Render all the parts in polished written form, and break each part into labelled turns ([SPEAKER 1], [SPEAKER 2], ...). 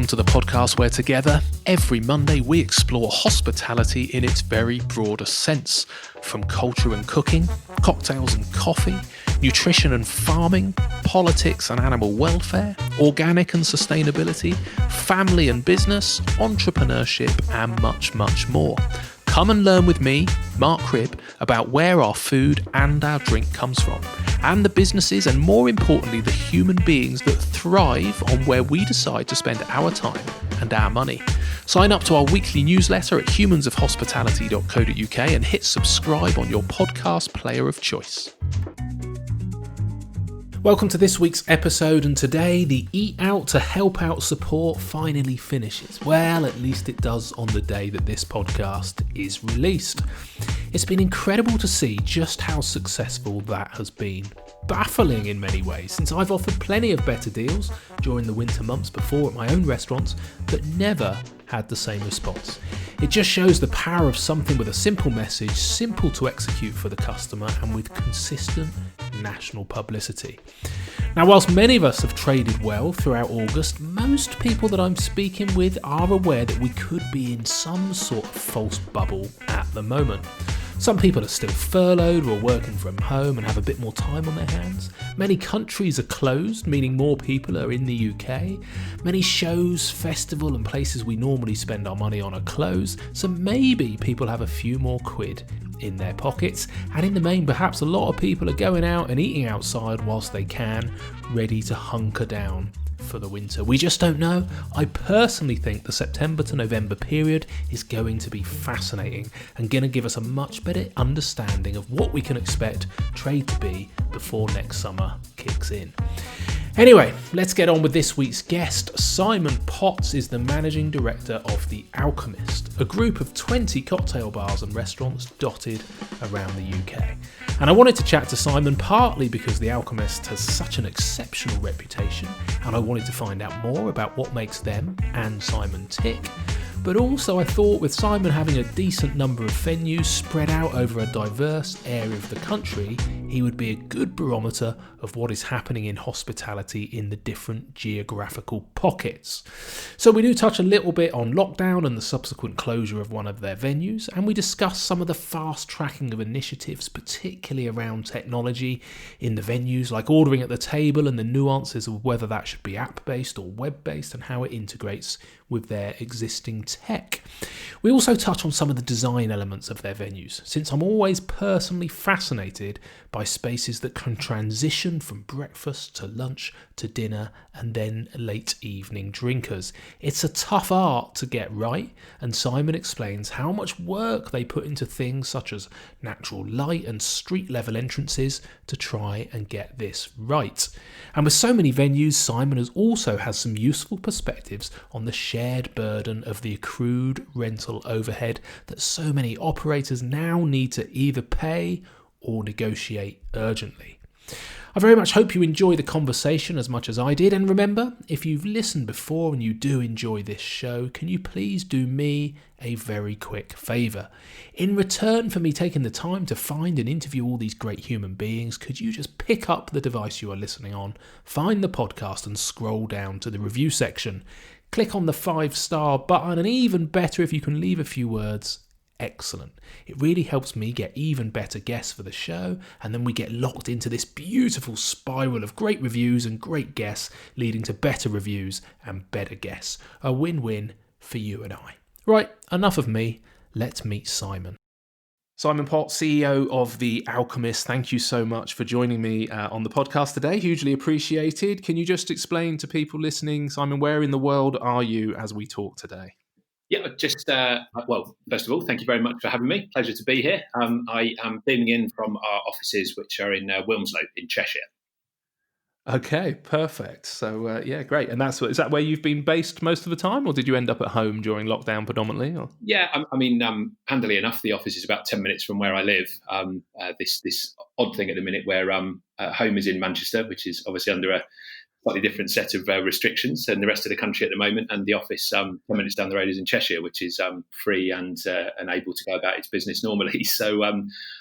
[SPEAKER 1] Welcome to the podcast where together, every Monday, we explore hospitality in its very broadest sense. From culture and cooking, cocktails and coffee, nutrition and farming, politics and animal welfare, organic and sustainability, family and business, entrepreneurship, and much, much more. Come and learn with me, Mark Cribb, about where our food and our drink comes from, and the businesses and, more importantly, the human beings that thrive on where we decide to spend our time and our money. Sign up to our weekly newsletter at humansofhospitality.co.uk and hit subscribe on your podcast player of choice. Welcome to this week's episode, and today the Eat Out to Help Out support finally finishes. Well, at least it does on the day that this podcast is released. It's been incredible to see just how successful that has been. Baffling in many ways, since I've offered plenty of better deals during the winter months before at my own restaurants, but never had the same response. It just shows the power of something with a simple message, simple to execute for the customer, and with consistent national publicity. Now, whilst many of us have traded well throughout August, most people that I'm speaking with are aware that we could be in some sort of false bubble at the moment. Some people are still furloughed or working from home and have a bit more time on their hands. Many countries are closed, meaning more people are in the UK. Many shows, festival and places we normally spend our money on are closed, so maybe people have a few more quid in their pockets, and in the main perhaps a lot of people are going out and eating outside whilst they can, ready to hunker down for the winter. We just don't know. I personally think the September to November period is going to be fascinating and going to give us a much better understanding of what we can expect trade to be before next summer kicks in. Anyway, let's get on with this week's guest. Simon Potts is the managing director of the Alchemist, a group of 20 cocktail bars and restaurants dotted around the UK. And I wanted to chat to Simon partly because the Alchemist has such an exceptional reputation, and I wanted to find out more about what makes them and Simon tick. But also I thought with Simon having a decent number of venues spread out over a diverse area of the country, he would be a good barometer of what is happening in hospitality in the different geographical pockets. So we do touch a little bit on lockdown and the subsequent closure of one of their venues, and we discuss some of the fast tracking of initiatives, particularly around technology in the venues, like ordering at the table and the nuances of whether that should be app-based or web-based and how it integrates with their existing tech. We also touch on some of the design elements of their venues, since I'm always personally fascinated by spaces that can transition from breakfast to lunch to dinner and then late evening drinkers. It's a tough art to get right, and Simon explains how much work they put into things such as natural light and street level entrances to try and get this right. And with so many venues, Simon also has some useful perspectives on the shared burden of the accrued rental overhead that so many operators now need to either pay or negotiate urgently. I very much hope you enjoy the conversation as much as I did, and remember, if you've listened before and you do enjoy this show, can you please do me a very quick favour? In return for me taking the time to find and interview all these great human beings, could you just pick up the device you are listening on, find the podcast and scroll down to the review section, click on the 5-star button, and even better if you can leave a few words. Excellent. It really helps me get even better guests for the show, and then we get locked into this beautiful spiral of great reviews and great guests leading to better reviews and better guests. A win-win for you and I. Right, enough of me. Let's meet Simon. Simon Potts, CEO of The Alchemist, thank you so much for joining me on the podcast today. Hugely appreciated. Can you just explain to people listening, Simon, where in the world are you as we talk today?
[SPEAKER 2] Yeah, well, first of all, thank you very much for having me. Pleasure to be here. I am beaming in from our offices, which are in Wilmslow in Cheshire.
[SPEAKER 1] Okay, perfect. So, great. And is that where you've been based most of the time, or did you end up at home during lockdown predominantly? Or?
[SPEAKER 2] Yeah, handily enough, the office is about 10 minutes from where I live. This odd thing at the minute where home is in Manchester, which is obviously under a slightly different set of restrictions than the rest of the country at the moment, and the office 10 minutes down the road is in Cheshire, which is free and able to go about its business normally. So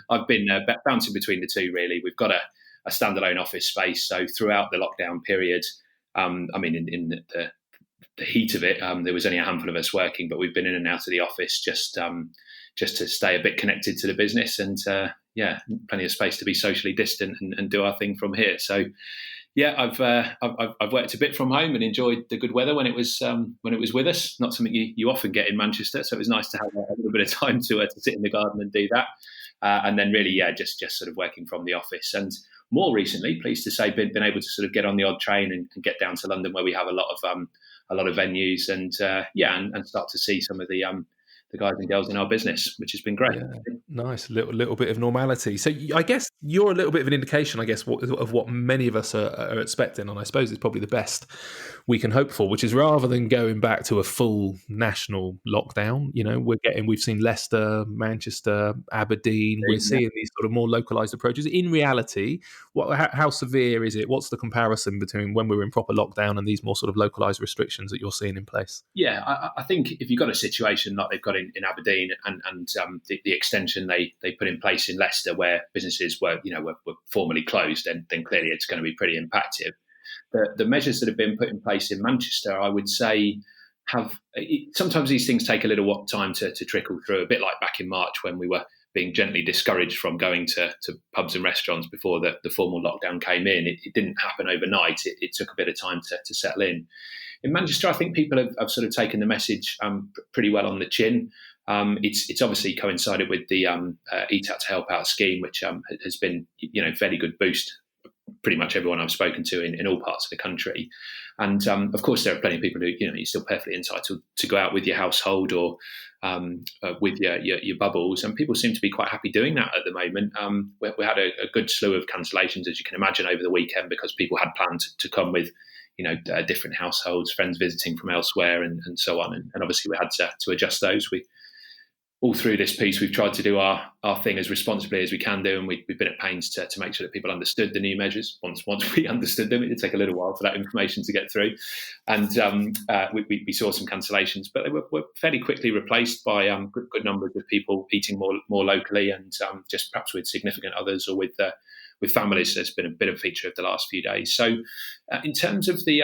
[SPEAKER 2] I've been bouncing between the two, really. We've got a standalone office space, so throughout the lockdown period, in the heat of it, there was only a handful of us working, but we've been in and out of the office just to stay a bit connected to the business, and plenty of space to be socially distant and do our thing from here. So yeah, I've worked a bit from home and enjoyed the good weather when it was with us. Not something you often get in Manchester, so it was nice to have a little bit of time to sit in the garden and do that. And then really, just sort of working from the office. And more recently, pleased to say, been able to sort of get on the odd train and get down to London, where we have a lot of venues, and start to see some of the guys and girls in our business, which has been great.
[SPEAKER 1] Yeah, nice, little bit of normality. So I guess you're a little bit of an indication, of what many of us are expecting, and I suppose it's probably the best we can hope for, which is rather than going back to a full national lockdown, we've seen Leicester, Manchester, Aberdeen, we're seeing these sort of more localized approaches. In reality, how severe is it? What's the comparison between when we were in proper lockdown and these more sort of localized restrictions that you're seeing in place?
[SPEAKER 2] Yeah, I think if you've got a situation like they've got in Aberdeen and the extension they put in place in Leicester, where businesses were formally closed, then clearly it's going to be pretty impactful. The measures that have been put in place in Manchester, I would say, sometimes these things take a little time to trickle through, a bit like back in March when we were being gently discouraged from going to pubs and restaurants before the formal lockdown came in. It didn't happen overnight. It took a bit of time to settle in. In Manchester, I think people have sort of taken the message pretty well on the chin. It's obviously coincided with the Eat Out to Help Out scheme, which has been fairly good boost. Pretty much everyone I've spoken to in all parts of the country. And of course, there are plenty of people who, you're still perfectly entitled to go out with your household or with your bubbles. And people seem to be quite happy doing that at the moment. We had a good slew of cancellations, as you can imagine, over the weekend, because people had planned to come with different households, friends visiting from elsewhere, and so on. And obviously we had to adjust those. All through this piece, we've tried to do our thing as responsibly as we can do, and we've been at pains to make sure that people understood the new measures. Once we understood them, it did take a little while for that information to get through, and we saw some cancellations, but they were fairly quickly replaced by good numbers of people eating more locally, and just perhaps with significant others or with families. There's been a bit of a feature of the last few days. So in terms of the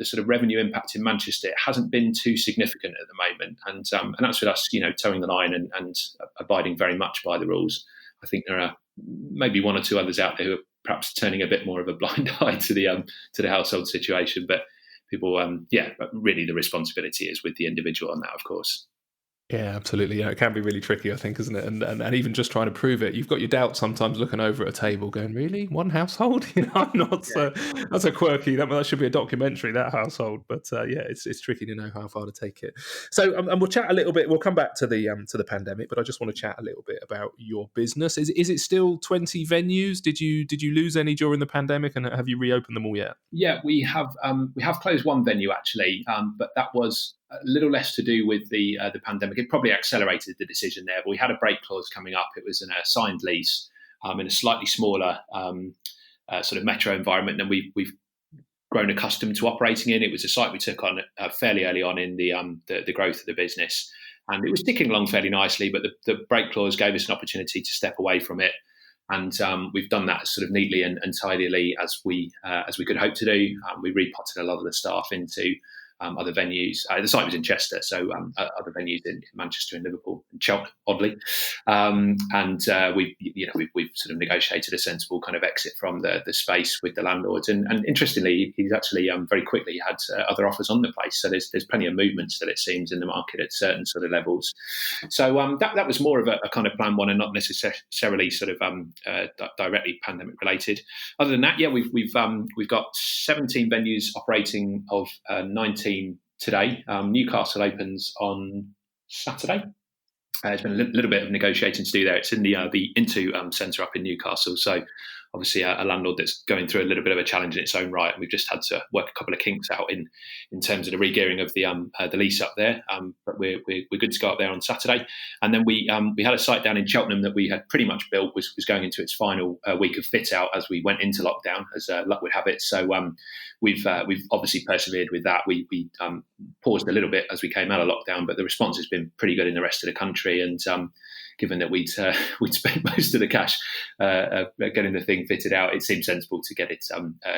[SPEAKER 2] sort of revenue impact in Manchester, it hasn't been too significant at the moment. And that's with us, towing the line and abiding very much by the rules. I think there are maybe one or two others out there who are perhaps turning a bit more of a blind eye to the household situation. But people, but really the responsibility is with the individual on that, of course.
[SPEAKER 1] Yeah, absolutely. It can be really tricky, I think, isn't it? And even just trying to prove it, you've got your doubts sometimes looking over at a table going, really? One household? I'm not that's a quirky, that should be a documentary, that household. But it's tricky to know how far to take it. So and we'll chat a little bit, we'll come back to the pandemic, but I just want to chat a little bit about your business. Is it still 20 venues? Did you lose any during the pandemic, and have you reopened them all yet?
[SPEAKER 2] Yeah, we have closed one venue actually, but that was a little less to do with the pandemic. It probably accelerated the decision there, but we had a break clause coming up. It was in a signed lease in a slightly smaller sort of metro environment than we've grown accustomed to operating in. It was a site we took on fairly early on in the growth of the business, and it was ticking along fairly nicely. But the break clause gave us an opportunity to step away from it, and we've done that sort of neatly and tidily as we could hope to do. We repotted a lot of the staff into other venues. The site was in Chester, so other venues in Manchester and Liverpool and Cheltenham, oddly. We've sort of negotiated a sensible kind of exit from the space with the landlords. And interestingly, he's actually very quickly had other offers on the place. So there's plenty of movement still, it seems, in the market at certain sort of levels. So that was more of a kind of plan one and not necessarily sort of directly pandemic related. Other than that, we've got 17 venues operating of 19 today. Newcastle opens on Saturday. There's been a little bit of negotiating to do there. It's in the Into Centre up in Newcastle. So obviously a landlord that's going through a little bit of a challenge in its own right. And we've just had to work a couple of kinks out in terms of the regearing of the lease up there. But we're good to go up there on Saturday. And then we had a site down in Cheltenham that we had pretty much built, was going into its final week of fit out as we went into lockdown, as luck would have it. So we've obviously persevered with that. We paused a little bit as we came out of lockdown, but the response has been pretty good in the rest of the country, and given that we'd spent most of the cash getting the thing fitted out, it seemed sensible to get it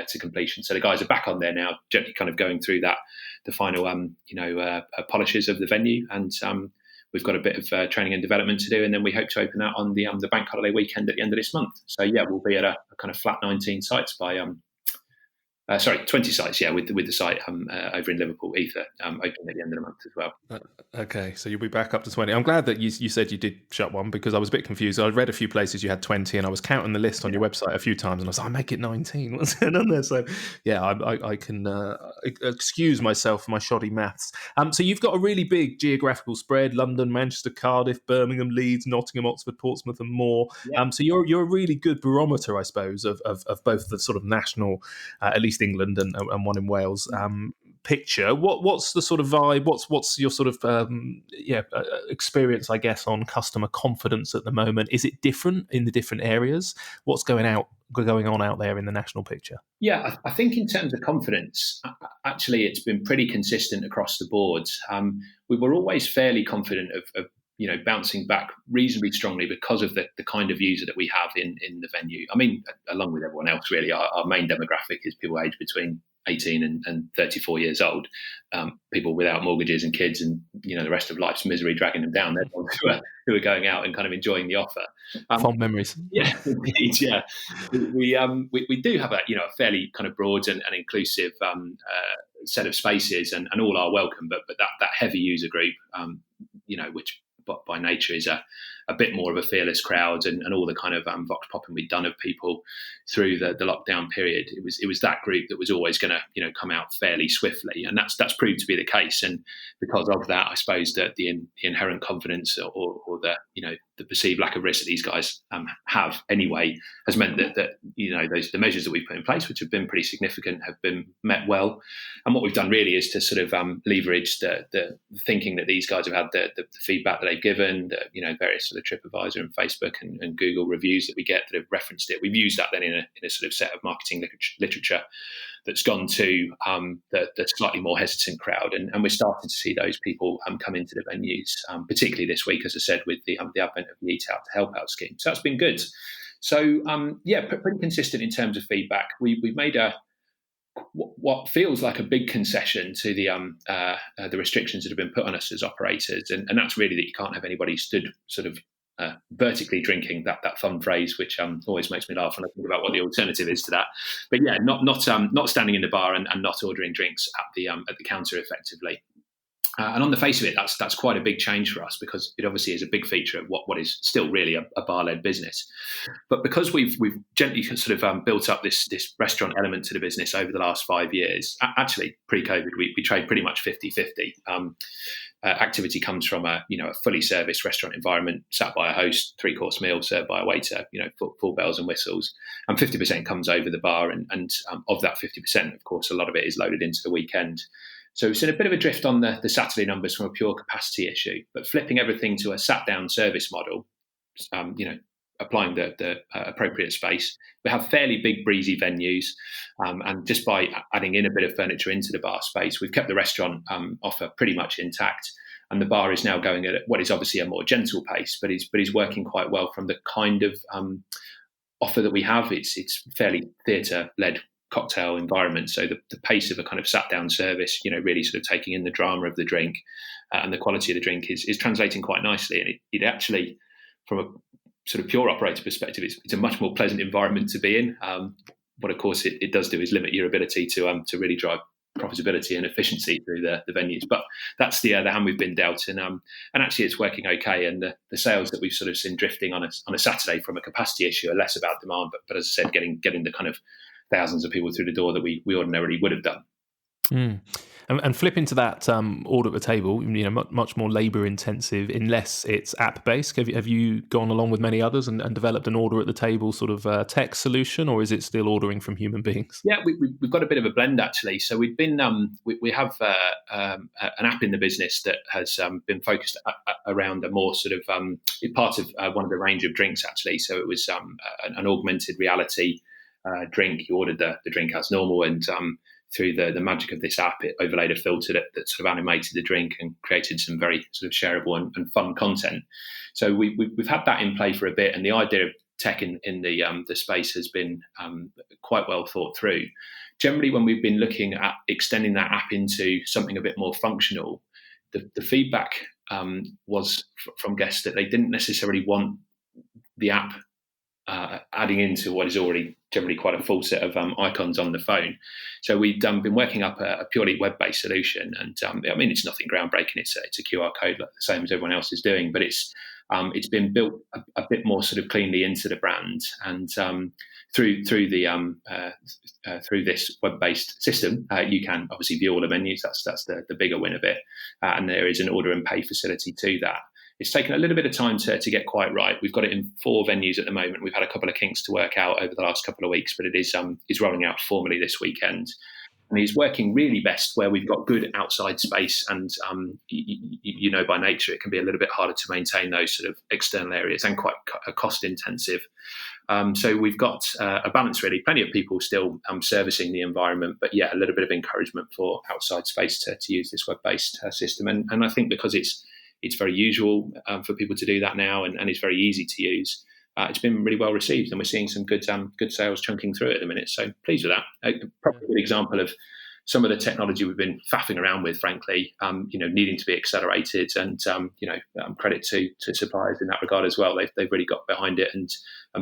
[SPEAKER 2] to completion. So the guys are back on there now, gently kind of going through the final polishes of the venue, and we've got a bit of training and development to do, and then we hope to open that on the bank holiday weekend at the end of this month. So yeah, we'll be at a kind of flat 19 sites by 20 sites, with the site over in Liverpool, Ether, opening at the end of the month as well.
[SPEAKER 1] Okay, so you'll be back up to 20. I'm glad that you said you did shut one, because I was a bit confused. I read a few places you had 20, and I was counting the list on your website a few times, and I was like, I make it 19. What's going on there? So yeah, I can excuse myself for my shoddy maths. So you've got a really big geographical spread: London, Manchester, Cardiff, Birmingham, Leeds, Nottingham, Oxford, Portsmouth, and more.
[SPEAKER 2] Yeah.
[SPEAKER 1] So you're a really good barometer, I suppose, of both the sort of national, at least England and one in Wales, picture. What's the sort of vibe? What's your sort of experience, I guess, on customer confidence at the moment? Is it different in the different areas? What's going on out there in the national picture?
[SPEAKER 2] Yeah, I think in terms of confidence, actually, it's been pretty consistent across the board. We were always fairly confident of bouncing back reasonably strongly because of the kind of user that we have in the venue. I mean, along with everyone else, really, our main demographic is people aged between 18 and 34 years old, people without mortgages and kids, and the rest of life's misery dragging them down. They're the ones who are going out and kind of enjoying the offer.
[SPEAKER 1] Fond memories.
[SPEAKER 2] Yeah, indeed. Yeah, we do have a fairly kind of broad and inclusive set of spaces, and all are welcome. But that heavy user group, which by nature is a bit more of a fearless crowd, and all the kind of vox popping we'd done of people through the lockdown period, it was that group that was always going to come out fairly swiftly, and that's proved to be the case. And because of that, I suppose that the inherent confidence or the perceived lack of risk that these guys have anyway has meant that the measures that we've put in place, which have been pretty significant, have been met well. And what we've done really is to sort of leverage the thinking that these guys have had, the feedback that they've given, the various sort of TripAdvisor and Facebook and Google reviews that we get that have referenced it. We've used that then in a sort of set of marketing literature that's gone to the slightly more hesitant crowd, and we're starting to see those people come into the venues, particularly this week, as I said, with the advent of the Eat Out to Help Out scheme. So that's been good. So pretty consistent in terms of feedback. We've made what feels like a big concession to the restrictions that have been put on us as operators, and that's really that you can't have anybody stood sort of vertically drinking, that fun phrase, which always makes me laugh when I think about what the alternative is to that. But yeah, not standing in the bar and not ordering drinks at the counter effectively. And on the face of it, that's quite a big change for us, because it obviously is a big feature of what is still really a bar-led business. But because we've gently sort of built up this restaurant element to the business over the last 5 years, actually pre-COVID, we trade pretty much 50-50. Activity comes from a fully serviced restaurant environment, sat by a host, 3-course meal served by a waiter, full bells and whistles, and 50% comes over the bar, and of that 50%, of course, a lot of it is loaded into the weekend. So we've seen a bit of a drift on the Saturday numbers from a pure capacity issue, but flipping everything to a sat-down service model, applying the appropriate space. We have fairly big, breezy venues, and just by adding in a bit of furniture into the bar space, we've kept the restaurant offer pretty much intact, and the bar is now going at what is obviously a more gentle pace, but is working quite well from the kind of offer that we have. It's fairly theatre-led cocktail environment, so the pace of a kind of sat-down service, really sort of taking in the drama of the drink and the quality of the drink is translating quite nicely, and it actually, from a sort of pure operator perspective, it's a much more pleasant environment to be in. What of course it does do is limit your ability to really drive profitability and efficiency through the venues. But that's the hand we've been dealt, and actually it's working okay. And the sales that we've sort of seen drifting on a Saturday from a capacity issue are less about demand, but as I said, getting the kind of thousands of people through the door that we ordinarily would have done.
[SPEAKER 1] Mm. And flip into that order at the table, much more labour intensive, unless it's app based. Have you gone along with many others and developed an order at the table sort of tech solution, or is it still ordering from human beings?
[SPEAKER 2] Yeah, we've got a bit of a blend actually. So we've been we have an app in the business that has been focused around a more sort of part of one of the range of drinks actually. So it was an augmented reality drink. You ordered the drink as normal, and through the magic of this app, it overlaid a filter that sort of animated the drink and created some very sort of shareable and fun content. So we've had that in play for a bit, and the idea of tech in the space has been quite well thought through. Generally, when we've been looking at extending that app into something a bit more functional, the feedback was from guests that they didn't necessarily want the app adding into what is already generally quite a full set of icons on the phone. So we've been working up a purely web-based solution, and I mean, it's nothing groundbreaking. It's a QR code, like the same as everyone else is doing, but it's been built a bit more sort of cleanly into the brand, and through this web-based system, you can obviously view all the menus. That's the bigger win of it, and there is an order and pay facility to that. It's taken a little bit of time to get quite right. We've got it in 4 venues at the moment. We've had a couple of kinks to work out over the last couple of weeks, but it is rolling out formally this weekend. And it's working really best where we've got good outside space, and by nature it can be a little bit harder to maintain those sort of external areas and quite cost intensive. So we've got a balance really. Plenty of people still servicing the environment, but yeah, a little bit of encouragement for outside space to use this web-based system. And I think because it's very usual for people to do that now, and it's very easy to use. It's been really well received, and we're seeing some good sales chunking through it at the minute. So pleased with that. Probably a good example of some of the technology we've been faffing around with, frankly, needing to be accelerated, and credit to suppliers in that regard as well. They've really got behind it and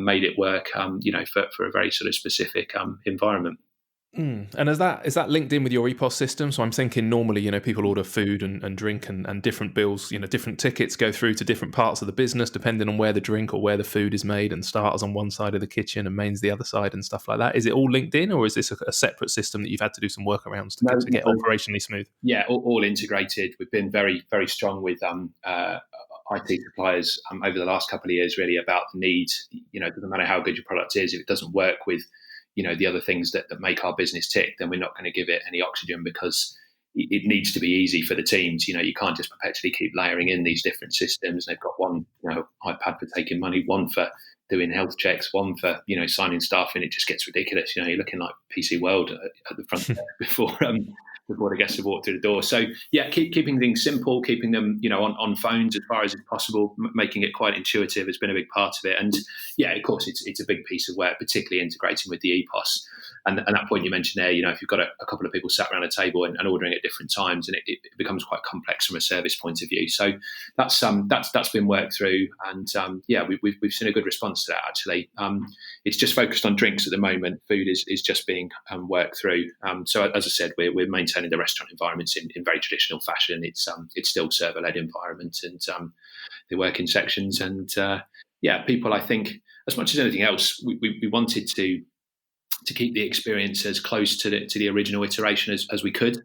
[SPEAKER 2] made it work, for a very sort of specific environment.
[SPEAKER 1] And is that linked in with your EPOS system? So I'm thinking normally, people order food and drink and different bills, different tickets go through to different parts of the business depending on where the drink or where the food is made, and starters on one side of the kitchen and mains the other side and stuff like that. Is it all linked in, or is this a separate system that you've had to do some workarounds to get operationally smooth?
[SPEAKER 2] Yeah, all integrated. We've been very, very strong with IT suppliers over the last couple of years, really, about the need. It doesn't matter how good your product is, if it doesn't work with the other things that make our business tick, then we're not going to give it any oxygen, because it needs to be easy for the teams. You can't just perpetually keep layering in these different systems. They've got one iPad for taking money, one for doing health checks, one for signing staff in. It just gets ridiculous. You're looking like PC World at the front before the guests have walked through the door. So yeah, keeping things simple, keeping them on phones as far as possible, making it quite intuitive has been a big part of it. And yeah, of course, it's a big piece of work, particularly integrating with the EPOS. And that point you mentioned there, if you've got a couple of people sat around a table and ordering at different times, and it becomes quite complex from a service point of view. So that's been worked through, and we've seen a good response to that actually. It's just focused on drinks at the moment. Food is just being worked through. So as I said, we're maintaining the restaurant environments in very traditional fashion. It's still server-led environment, and the working sections, and people, I think, as much as anything else, we wanted to keep the experience as close to the original iteration as we could,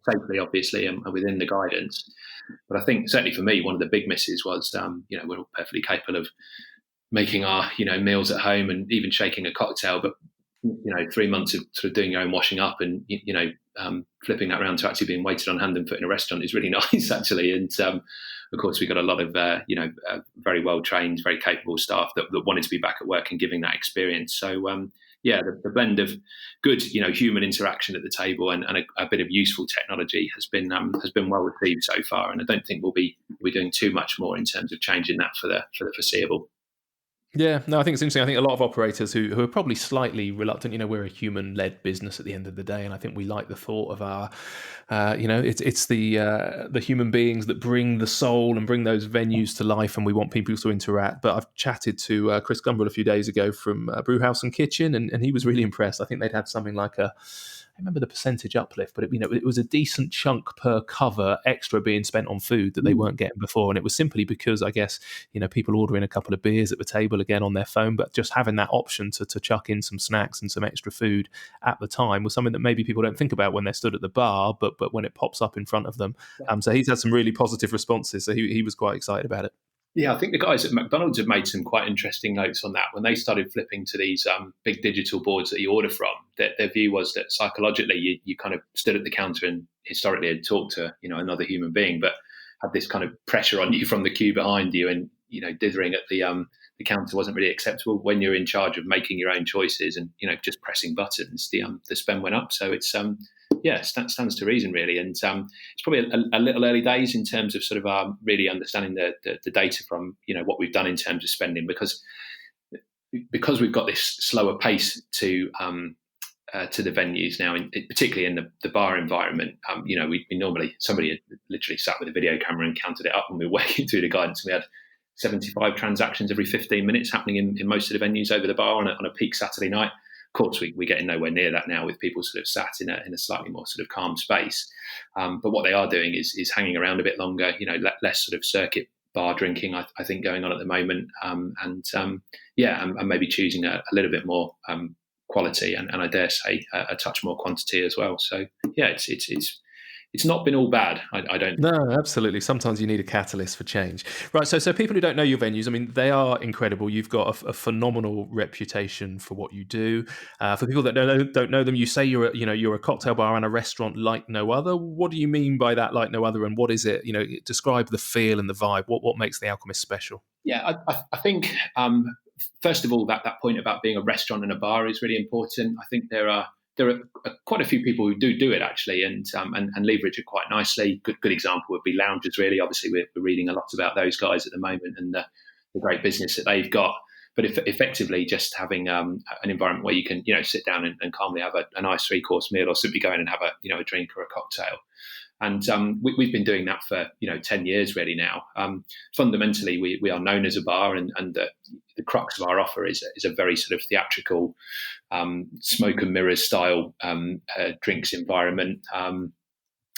[SPEAKER 2] safely, obviously, and within the guidance. But I think certainly for me, one of the big misses was, we're all perfectly capable of making our meals at home and even shaking a cocktail, but 3 months of sort of doing your own washing up and flipping that around to actually being waited on hand and put in a restaurant is really nice actually. And of course, we got a lot of very well trained, very capable staff that wanted to be back at work and giving that experience. So the blend of good human interaction at the table and a bit of useful technology has been well received so far, and I don't think we'll be doing too much more in terms of changing that for the foreseeable.
[SPEAKER 1] Yeah, no, I think it's interesting. I think a lot of operators who are probably slightly reluctant, we're a human-led business at the end of the day, and I think we like the thought of our, it's the human beings that bring the soul and bring those venues to life, and we want people to interact. But I've chatted to Chris Gumbrell a few days ago from Brewhouse and Kitchen, and he was really impressed. I think they'd had something like I remember the percentage uplift, but it was a decent chunk per cover extra being spent on food that they weren't getting before. And it was simply because, I guess, people ordering a couple of beers at the table again on their phone, but just having that option to chuck in some snacks and some extra food at the time was something that maybe people don't think about when they're stood at the bar, but when it pops up in front of them. So he's had some really positive responses. So he was quite excited about it.
[SPEAKER 2] Yeah, I think the guys at McDonald's have made some quite interesting notes on that. When they started flipping to these big digital boards that you order from, their view was that psychologically you kind of stood at the counter and historically had talked to another human being, but had this kind of pressure on you from the queue behind you, and dithering at the the counter wasn't really acceptable. When you're in charge of making your own choices and just pressing buttons, the spend went up. So it's stands to reason really, and it's probably a little early days in terms of sort of really understanding the data from what we've done in terms of spending, because we've got this slower pace to the venues now, particularly in the bar environment. We normally, somebody had literally sat with a video camera and counted it up when we were working through the guidance. We had 75 transactions every 15 minutes happening in most of the venues over the bar on a peak Saturday night. Of course, we're getting nowhere near that now with people sort of sat in a slightly more sort of calm space. But what they are doing is hanging around a bit longer, less sort of circuit bar drinking, I think, going on at the moment. And maybe choosing a little bit more quality and I dare say a touch more quantity as well. So yeah, it's not been all bad. I don't.
[SPEAKER 1] No, absolutely. Sometimes you need a catalyst for change, right? So people who don't know your venues, I mean, they are incredible. You've got a phenomenal reputation for what you do. For people that don't know them, you say you're a cocktail bar and a restaurant like no other. What do you mean by that, like no other? And what is it? Describe the feel and the vibe. What makes the Alchemist special?
[SPEAKER 2] Yeah, I think first of all that point about being a restaurant and a bar is really important. I think there are quite a few people who do it actually, and leverage it quite nicely. Good example would be loungers. Really, obviously, we're reading a lot about those guys at the moment and the great business that they've got. But effectively, just having an environment where you can sit down and calmly have a nice 3-course meal, or simply go in and have a drink or a cocktail. And we've been doing that for 10 years really now. Fundamentally, we are known as a bar, and the crux of our offer is a very sort of theatrical, smoke and mirrors style drinks environment.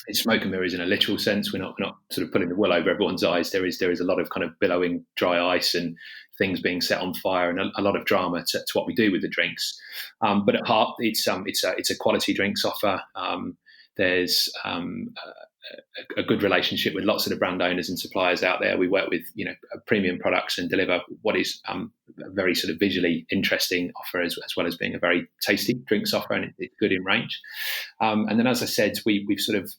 [SPEAKER 2] It's smoke and mirrors in a literal sense. We're not sort of putting the wool over everyone's eyes. There is a lot of kind of billowing dry ice and things being set on fire, and a lot of drama to what we do with the drinks. But at heart, it's a quality drinks offer. There's a good relationship with lots of the brand owners and suppliers out there. We work with premium products and deliver what is a very sort of visually interesting offer, as well as being a very tasty drinks offer, and it's good in range. And then, as I said, we've sort of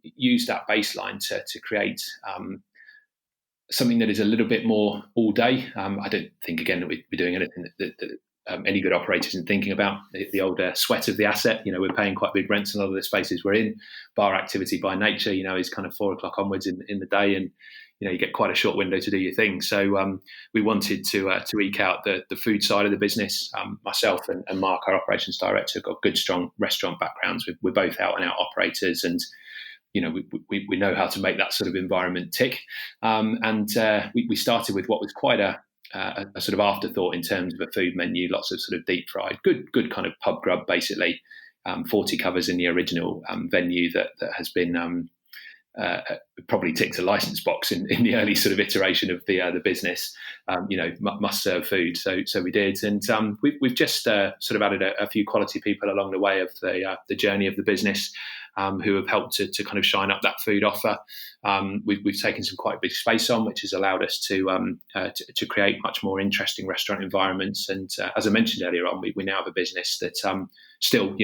[SPEAKER 2] used that baseline to create something that is a little bit more all day. I don't think again that we're doing anything that any good operators isn't thinking about the old sweat of the asset. We're paying quite big rents in a lot of the spaces we're in. Bar activity by nature, is kind of 4 o'clock onwards in the day, and you get quite a short window to do your thing. So we wanted to eke out the food side of the business. Myself and Mark, our operations director, have got good, strong restaurant backgrounds. We're both out and out operators, and we know how to make that sort of environment tick. And we started with what was quite a sort of afterthought in terms of a food menu, lots of sort of deep fried, good kind of pub grub, basically. 40 covers in the original venue that has been probably ticked a license box in the early sort of iteration of the business. Must serve food, so we did, and we've just sort of added a few quality people along the way of the journey of the business, who have helped to kind of shine up that food offer. We've taken some quite big space on, which has allowed us to create much more interesting restaurant environments. And as I mentioned earlier on, we now have a business that still,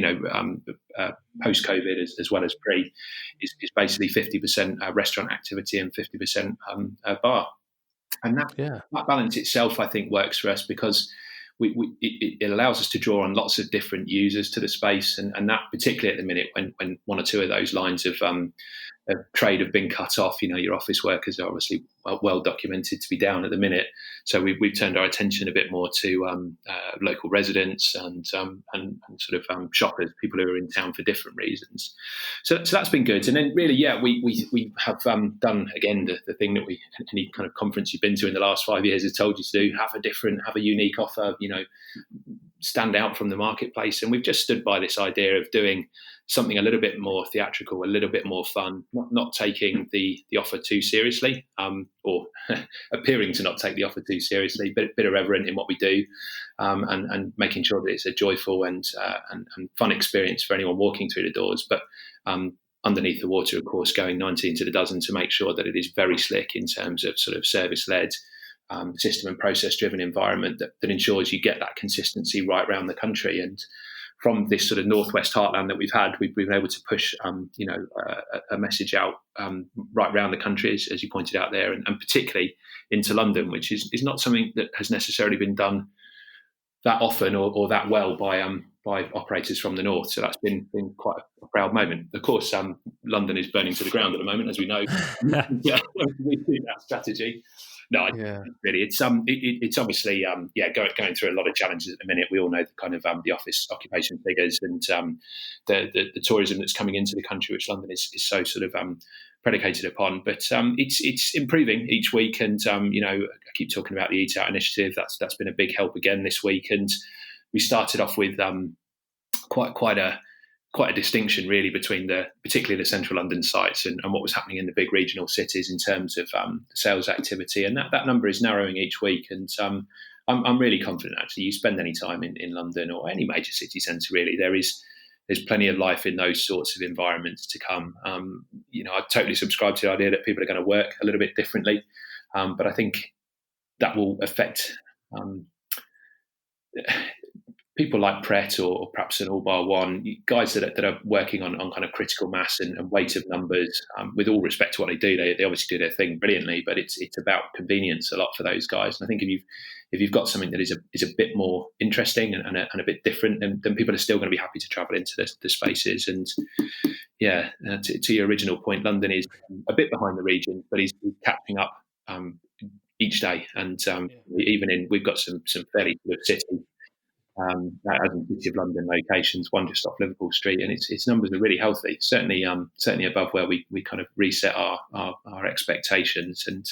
[SPEAKER 2] post COVID as well as pre, is basically 50% restaurant activity and 50% bar. And that balance itself, I think, works for us because it allows us to draw on lots of different users to the space, and that particularly at the minute when one or two of those lines of trade have been cut off. Your office workers are obviously well documented to be down at the minute, so we've turned our attention a bit more to local residents and sort of shoppers, people who are in town for different reasons. So that's been good. And then really, we have done again the thing that any kind of conference you've been to in the last 5 years has told you to do: have a unique offer, stand out from the marketplace. And we've just stood by this idea of doing something a little bit more theatrical, a little bit more fun, not taking the offer too seriously, or appearing to not take the offer too seriously, but a bit irreverent in what we do, and making sure that it's a joyful and fun experience for anyone walking through the doors. But underneath the water, of course, going 19 to the dozen to make sure that it is very slick in terms of sort of service-led, system and process-driven environment that ensures you get that consistency right around the country. And from this sort of northwest heartland that we've had, we've been able to push, a message out right around the country, as you pointed out there, and particularly into London, which is not something that has necessarily been done that often or that well by operators from the north. So that's been quite a proud moment. Of course, London is burning to the ground at the moment, as we know. Yeah, we do that strategy. No, really, it's obviously going through a lot of challenges at the minute. We all know the kind of the office occupation figures and the tourism that's coming into the country, which London is so sort of predicated upon. But it's improving each week, and I keep talking about the Eat Out initiative. That's been a big help again this week, and we started off with quite a distinction really between particularly the central London sites and what was happening in the big regional cities in terms of sales activity, and that number is narrowing each week. And I'm really confident, actually. You spend any time in London or any major city centre, really, there's plenty of life in those sorts of environments to come. I totally subscribe to the idea that people are going to work a little bit differently, but I think that will affect people like Pret or perhaps an All Bar One, guys that are working on kind of critical mass and weight of numbers. With all respect to what they do, they obviously do their thing brilliantly, but it's about convenience a lot for those guys. And I think if you've got something that is a bit more interesting and a bit different, then people are still going to be happy to travel into the spaces. And to your original point, London is a bit behind the region, but he's catching up each day. And we've got some fairly good city. As in City of London locations, one just off Liverpool Street, and its numbers are really healthy. Certainly above where we kind of reset our expectations, and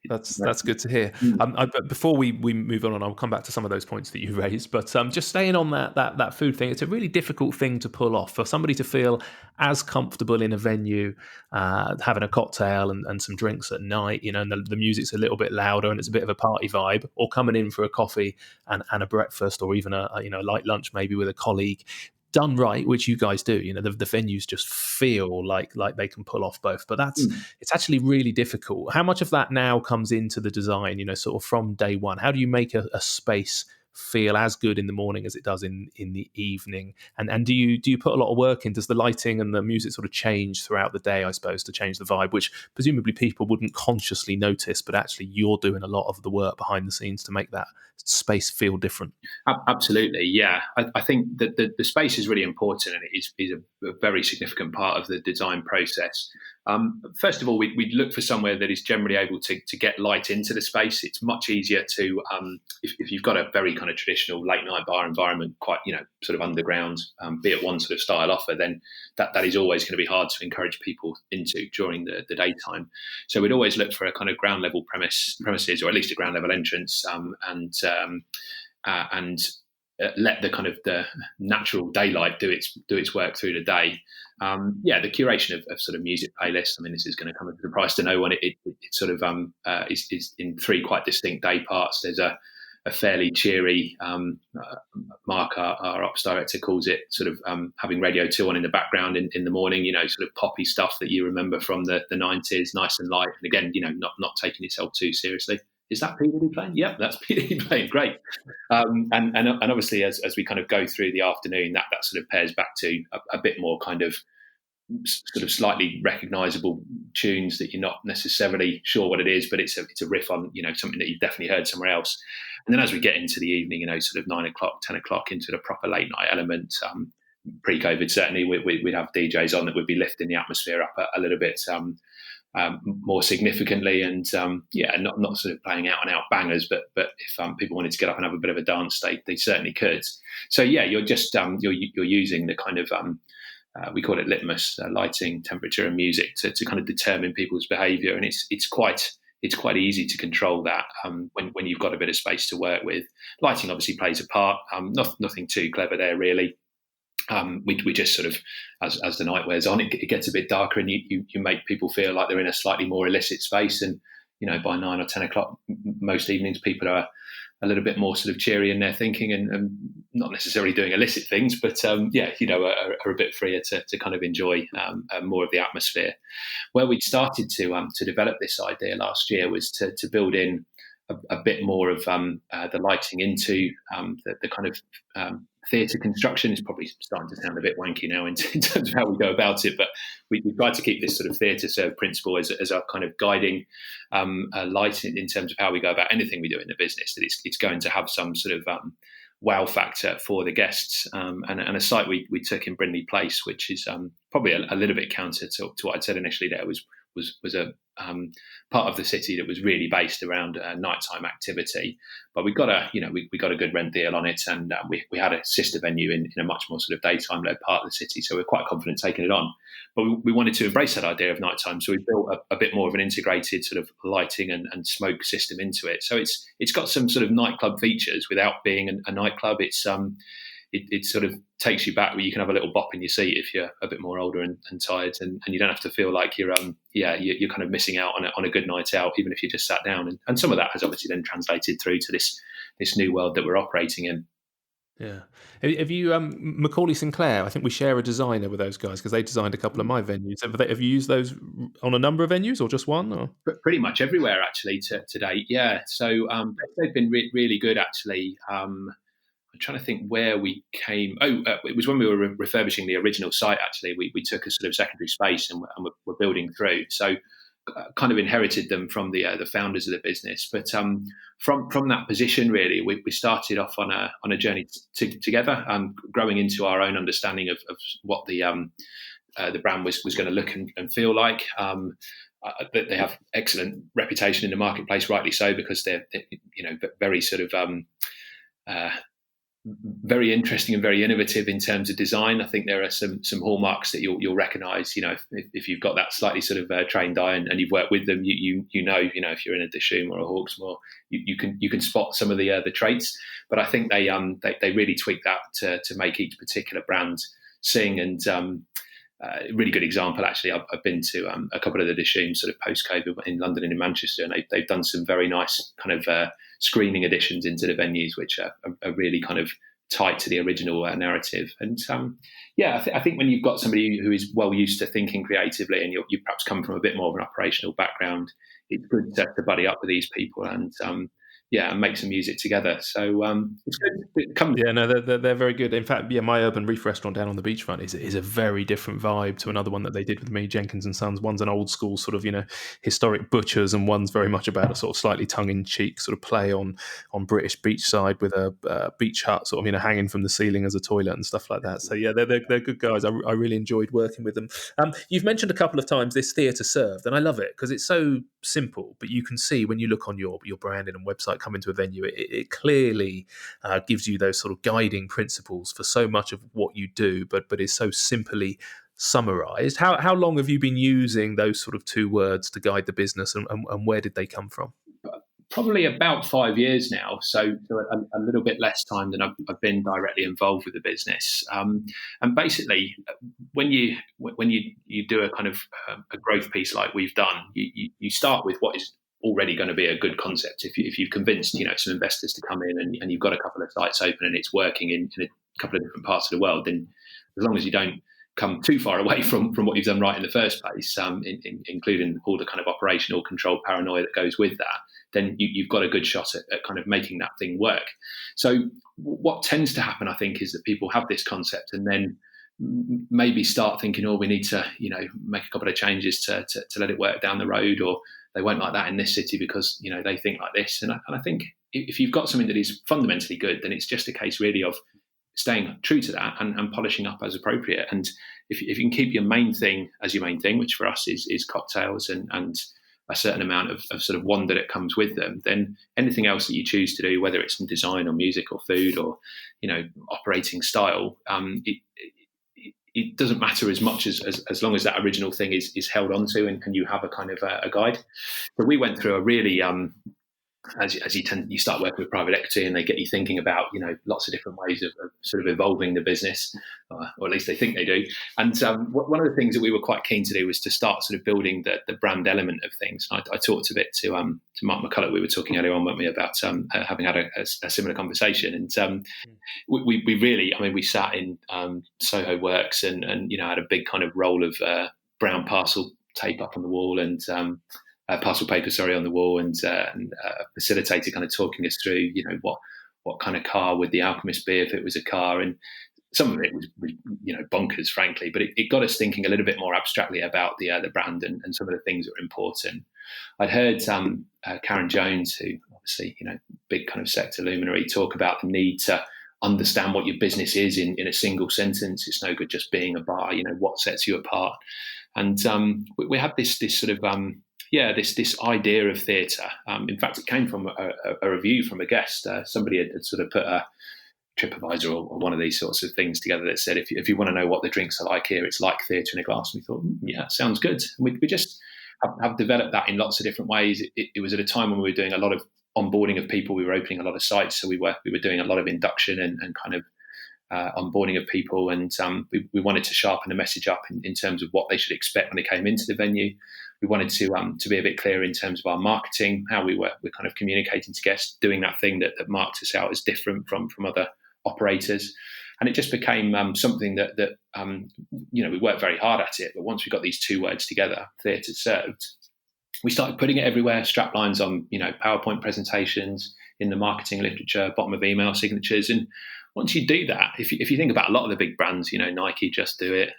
[SPEAKER 1] that's good to hear. But before we move on, and I'll come back to some of those points that you raised, but just staying on that food thing, it's a really difficult thing to pull off for somebody to feel as comfortable in a venue, having a cocktail and some drinks at night, and the music's a little bit louder and it's a bit of a party vibe, or coming in for a coffee and a breakfast, or even a light lunch maybe with a colleague, done right, which you guys do. The venues just feel like they can pull off both. But it's actually really difficult. How much of that now comes into the design? Sort of from day one. How do you make a space feel as good in the morning as it does in the evening? And do you put a lot of work in? Does the lighting and the music sort of change throughout the day, I suppose, to change the vibe, which presumably people wouldn't consciously notice, but actually you're doing a lot of the work behind the scenes to make that space feel different?
[SPEAKER 2] Absolutely, yeah. I think that the space is really important, and it is a very significant part of the design process. First of all, we look for somewhere that is generally able to get light into the space. It's much easier to, if you've got a very kind of traditional late night bar environment, quite sort of underground, be it one sort of style offer, then that is always going to be hard to encourage people into during the daytime. So we'd always look for a kind of ground level premises, or at least a ground level entrance, and let the kind of the natural daylight do its work through the day. The curation of sort of music playlists. I mean, this is going to come as a surprise to no one. It sort of is in three quite distinct day parts. There's a fairly cheery, Mark, our ops director, calls it sort of having Radio 2 on in the background in the morning, sort of poppy stuff that you remember from the 90s, nice and light. And again, not taking yourself too seriously. Is that PDD playing? Yep, that's PDD playing. Great. And obviously, as we kind of go through the afternoon, that sort of pairs back to a bit more kind of sort of slightly recognisable tunes that you're not necessarily sure what it is, but it's a riff on something that you've definitely heard somewhere else. And then as we get into the evening, sort of 9 o'clock, 10 o'clock, into the proper late night element. Pre-COVID, certainly we'd have DJs on that would be lifting the atmosphere up a little bit. More significantly, and not sort of playing out and out bangers, but if people wanted to get up and have a bit of a dance, they certainly could. So you're just you're using the kind of we call it litmus, lighting, temperature, and music to kind of determine people's behaviour, and it's quite easy to control that when you've got a bit of space to work with. Lighting obviously plays a part. Nothing too clever there really. We just sort of, as the night wears on, it gets a bit darker, and you make people feel like they're in a slightly more illicit space. And by 9 or 10 o'clock, most evenings people are a little bit more sort of cheery in their thinking, and not necessarily doing illicit things, but are a bit freer to kind of enjoy more of the atmosphere. Where we started to develop this idea last year was to build in a bit more of the lighting into the kind of theatre construction. Is probably starting to sound a bit wanky now in terms of how we go about it, but we tried to keep this sort of theatre serve principle as our kind of guiding light in terms of how we go about anything we do in the business. That it's going to have some sort of wow factor for the guests, and a site we took in Brindley Place, which is probably a little bit counter to what I'd said initially. There was a part of the city that was really based around nighttime activity, but we got a good rent deal on it, and we had a sister venue in a much more sort of daytime led part of the city, so we're quite confident taking it on. But we wanted to embrace that idea of nighttime, so we built a bit more of an integrated sort of lighting and smoke system into it. So it's got some sort of nightclub features without being a nightclub. It sort of takes you back where you can have a little bop in your seat if you're a bit more older and tired, and you don't have to feel like you're kind of missing out on a good night out, even if you just sat down. And some of that has obviously then translated through to this new world that we're operating in.
[SPEAKER 1] Yeah. Have you, Macaulay Sinclair, I think we share a designer with those guys because they designed a couple of my venues. Have you used those on a number of venues or just one? Or?
[SPEAKER 2] Pretty much everywhere, actually, to date. Yeah. So they've been really good, actually. I'm trying to think where we came. It was when we were refurbishing the original site, actually. We took a sort of secondary space and we're building through. So kind of inherited them from the founders of the business. But from that position, really, we started off on a journey together, growing into our own understanding of what the brand was going to look and feel like. They have excellent reputation in the marketplace, rightly so, because they're very sort of very interesting and very innovative in terms of design. I think there are some hallmarks that you'll recognise. If you've got that slightly sort of trained eye and you've worked with them, you know if you're in a Dishoom or a Hawksmoor, you can spot some of the traits. But I think they really tweak that to make each particular brand sing. And a really good example, actually, I've been to a couple of the Dishoom sort of post-COVID in London and in Manchester, and they've done some very nice kind of screening additions into the venues, which are really kind of tight to the original narrative. And I think when you've got somebody who is well used to thinking creatively, and you perhaps come from a bit more of an operational background, it's good to buddy up with these people and make some music together. So it's good.
[SPEAKER 1] They're very good. In fact, my Urban Reef restaurant down on the beachfront is a very different vibe to another one that they did with me, Jenkins and Sons. One's an old school sort of historic butchers, and one's very much about a sort of slightly tongue in cheek sort of play on British beachside with a beach hut sort of hanging from the ceiling as a toilet and stuff like that. So they're good guys. I really enjoyed working with them. You've mentioned a couple of times this theatre served, and I love it because it's so simple, but you can see when you look on your branding and website, come into a venue, it clearly gives you those sort of guiding principles for so much of what you do, but is so simply summarized. How long have you been using those sort of two words to guide the business, and where did they come from?
[SPEAKER 2] Probably about 5 years now, so a little bit less time than I've been directly involved with the business. And basically, when you do a kind of a growth piece like we've done, you start with what is already going to be a good concept. If you've convinced some investors to come in and you've got a couple of sites open and it's working in a couple of different parts of the world, then as long as you don't come too far away from what you've done right in the first place, including all the kind of operational control paranoia that goes with that, then you've got a good shot at kind of making that thing work. So what tends to happen, I think, is that people have this concept and then maybe start thinking, we need to make a couple of changes to let it work down the road, or they won't like that in this city because they think like this. And I think if you've got something that is fundamentally good, then it's just a case really of staying true to that and polishing up as appropriate. And if you can keep your main thing as your main thing, which for us is cocktails and a certain amount of sort of wonder that comes with them, then anything else that you choose to do, whether it's in design or music or food or operating style, it doesn't matter as much as long as that original thing is held onto and you have a kind of a guide. But we went through a really as you start working with private equity and they get you thinking about lots of different ways of sort of evolving the business, or at least they think they do. And one of the things that we were quite keen to do was to start sort of building the brand element of things. I talked a bit to Mark McCulloch. We were talking earlier on, weren't we, about having had a similar conversation. And we really, we sat in Soho Works and had a big kind of roll of brown parcel tape up on the wall and parcel paper, sorry, on the wall, and a facilitator kind of talking us through, what kind of car would the Alchemist be if it was a car, and some of it was bonkers, frankly, but it got us thinking a little bit more abstractly about the brand and some of the things that were important. I'd heard Karen Jones, who obviously big kind of sector luminary, talk about the need to understand what your business is in a single sentence. It's no good just being a bar. What sets you apart. And we had this sort of this idea of theatre. In fact, it came from a review from a guest. Somebody had sort of put a TripAdvisor or one of these sorts of things together that said, if you want to know what the drinks are like here, it's like theatre in a glass. And we thought, yeah, sounds good. And we just have developed that in lots of different ways. It was at a time when we were doing a lot of onboarding of people. We were opening a lot of sites, so we were doing a lot of induction and kind of onboarding of people, and we wanted to sharpen the message up in terms of what they should expect when they came into the venue. We wanted to be a bit clearer in terms of our marketing, how we're kind of communicating to guests, doing that thing that marked us out as different from other operators. And it just became something that we worked very hard at it. But once we got these two words together, theatre served, we started putting it everywhere, strap lines on, PowerPoint presentations, in the marketing literature, bottom of email signatures. And once you do that, if you think about a lot of the big brands, Nike, Just Do It,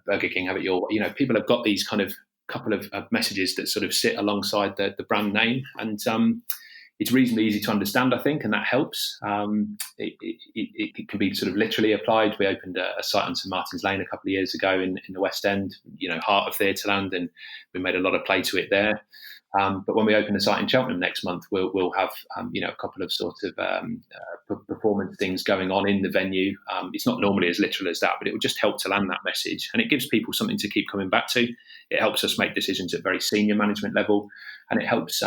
[SPEAKER 2] Burger King, Have It Your Way, people have got these kind of couple of messages that sort of sit alongside the brand name. And it's reasonably easy to understand, I think, and that helps. It can be sort of literally applied. We opened a site on St Martin's Lane a couple of years ago in the West End, heart of Theatreland, and we made a lot of play to it there. But when we open a site in Cheltenham next month, we'll have a couple of sort of performance things going on in the venue. It's not normally as literal as that, but it will just help to land that message, and it gives people something to keep coming back to. It helps us make decisions at very senior management level, and it helps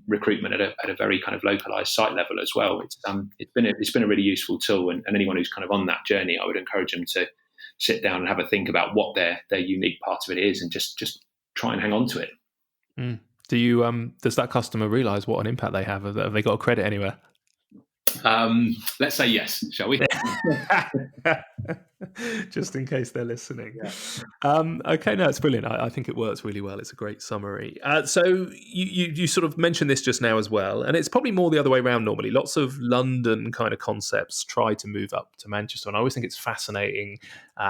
[SPEAKER 2] recruitment at a very kind of localized site level as well. It's been a really useful tool, and anyone who's kind of on that journey, I would encourage them to sit down and have a think about what their unique part of it is, and just try and hang on to it.
[SPEAKER 1] Mm. Does that customer realise what an impact they have? Have they got a credit anywhere?
[SPEAKER 2] Let's say yes, shall we?
[SPEAKER 1] Just in case they're listening.
[SPEAKER 2] Yeah.
[SPEAKER 1] Okay, no, it's brilliant. I think it works really well. It's a great summary. So you sort of mentioned this just now as well, and it's probably more the other way around normally. Lots of London kind of concepts try to move up to Manchester, and I always think it's fascinating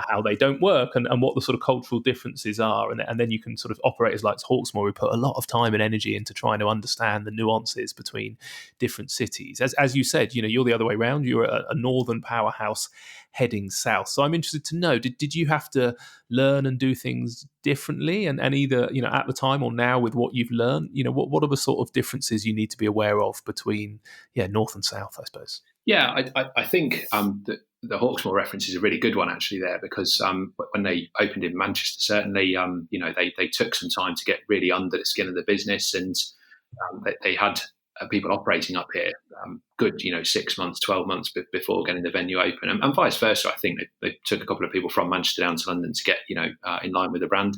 [SPEAKER 1] how they don't work and what the sort of cultural differences are. And then you can sort of operators like Hawksmoor who put a lot of time and energy into trying to understand the nuances between different cities. As you said, you're the other way around. You're a northern powerhouse heading south. So I'm interested to know, did you have to learn and do things differently? And either, at the time or now with what you've learned, what are the sort of differences you need to be aware of between, north and south, I suppose?
[SPEAKER 2] Yeah, I think the Hawksmoor reference is a really good one actually there, because when they opened in Manchester, certainly, they took some time to get really under the skin of the business, and they had people operating up here good 6 months, 12 months before getting the venue open, and vice versa. I think they took a couple of people from Manchester down to London to get in line with the brand.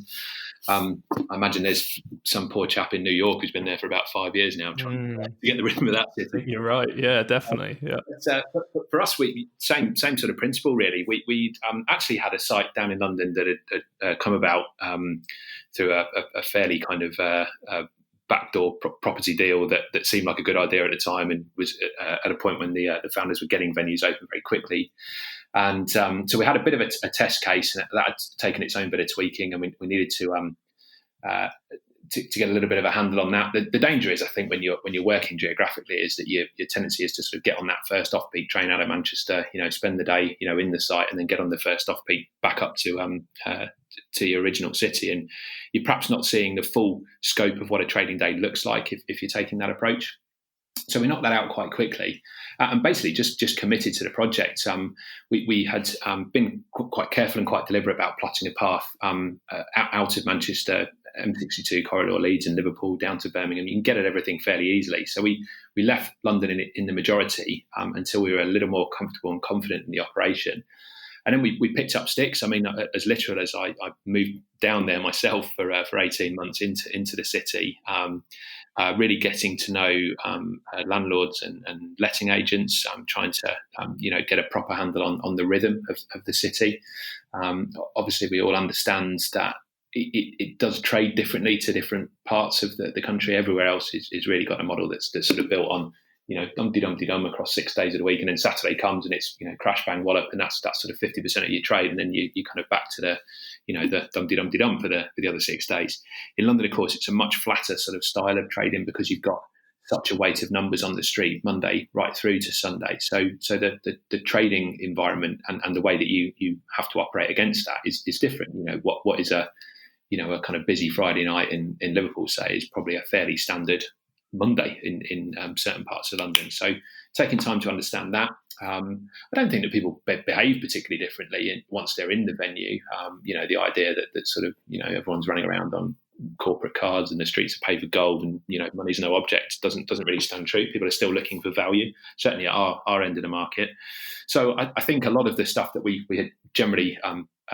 [SPEAKER 2] I imagine there's some poor chap in New York who's been there for about 5 years now trying to get the rhythm of that city.
[SPEAKER 1] You're right, yeah, definitely. Yeah.
[SPEAKER 2] But for us, we same sort of principle really. We actually had a site down in London that had come about through a fairly kind of backdoor property deal that seemed like a good idea at the time, and was at a point when the founders were getting venues open very quickly. And so we had a bit of a test case, and that had taken its own bit of tweaking, and we needed to get a little bit of a handle on that. The danger is, I think, when you're working geographically, is that your tendency is to sort of get on that first off-peak train out of Manchester, spend the day, in the site, and then get on the first off-peak back up to your original city. And you're perhaps not seeing the full scope of what a trading day looks like if you're taking that approach. So we knocked that out quite quickly, and basically just committed to the project. We had been quite careful and quite deliberate about plotting a path out of Manchester, M62 corridor, Leeds and Liverpool down to Birmingham. You can get at everything fairly easily. So we left London in the majority until we were a little more comfortable and confident in the operation. And then we picked up sticks. I mean, as literal as I moved down there myself for 18 months into the city, really getting to know landlords and letting agents, trying to get a proper handle on the rhythm of the city. Obviously, we all understand that it does trade differently to different parts of the country. Everywhere else is really got a model that's sort of built on, dum across 6 days of the week, and then Saturday comes and it's, crash bang wallop, and that's sort of 50% of your trade, and then you kind of back to the dum for the other 6 days. In London, of course, it's a much flatter sort of style of trading because you've got such a weight of numbers on the street Monday right through to Sunday. So the trading environment and the way that you have to operate against that is different. What is a kind of busy Friday night in Liverpool, say, is probably a fairly standard Monday in certain parts of London. So taking time to understand that. I don't think that people behave particularly differently once they're in the venue. The idea that sort of, everyone's running around on corporate cards and the streets are paved with gold and, money's no object doesn't really stand true. People are still looking for value, certainly at our end of the market. So I think a lot of the stuff that we had generally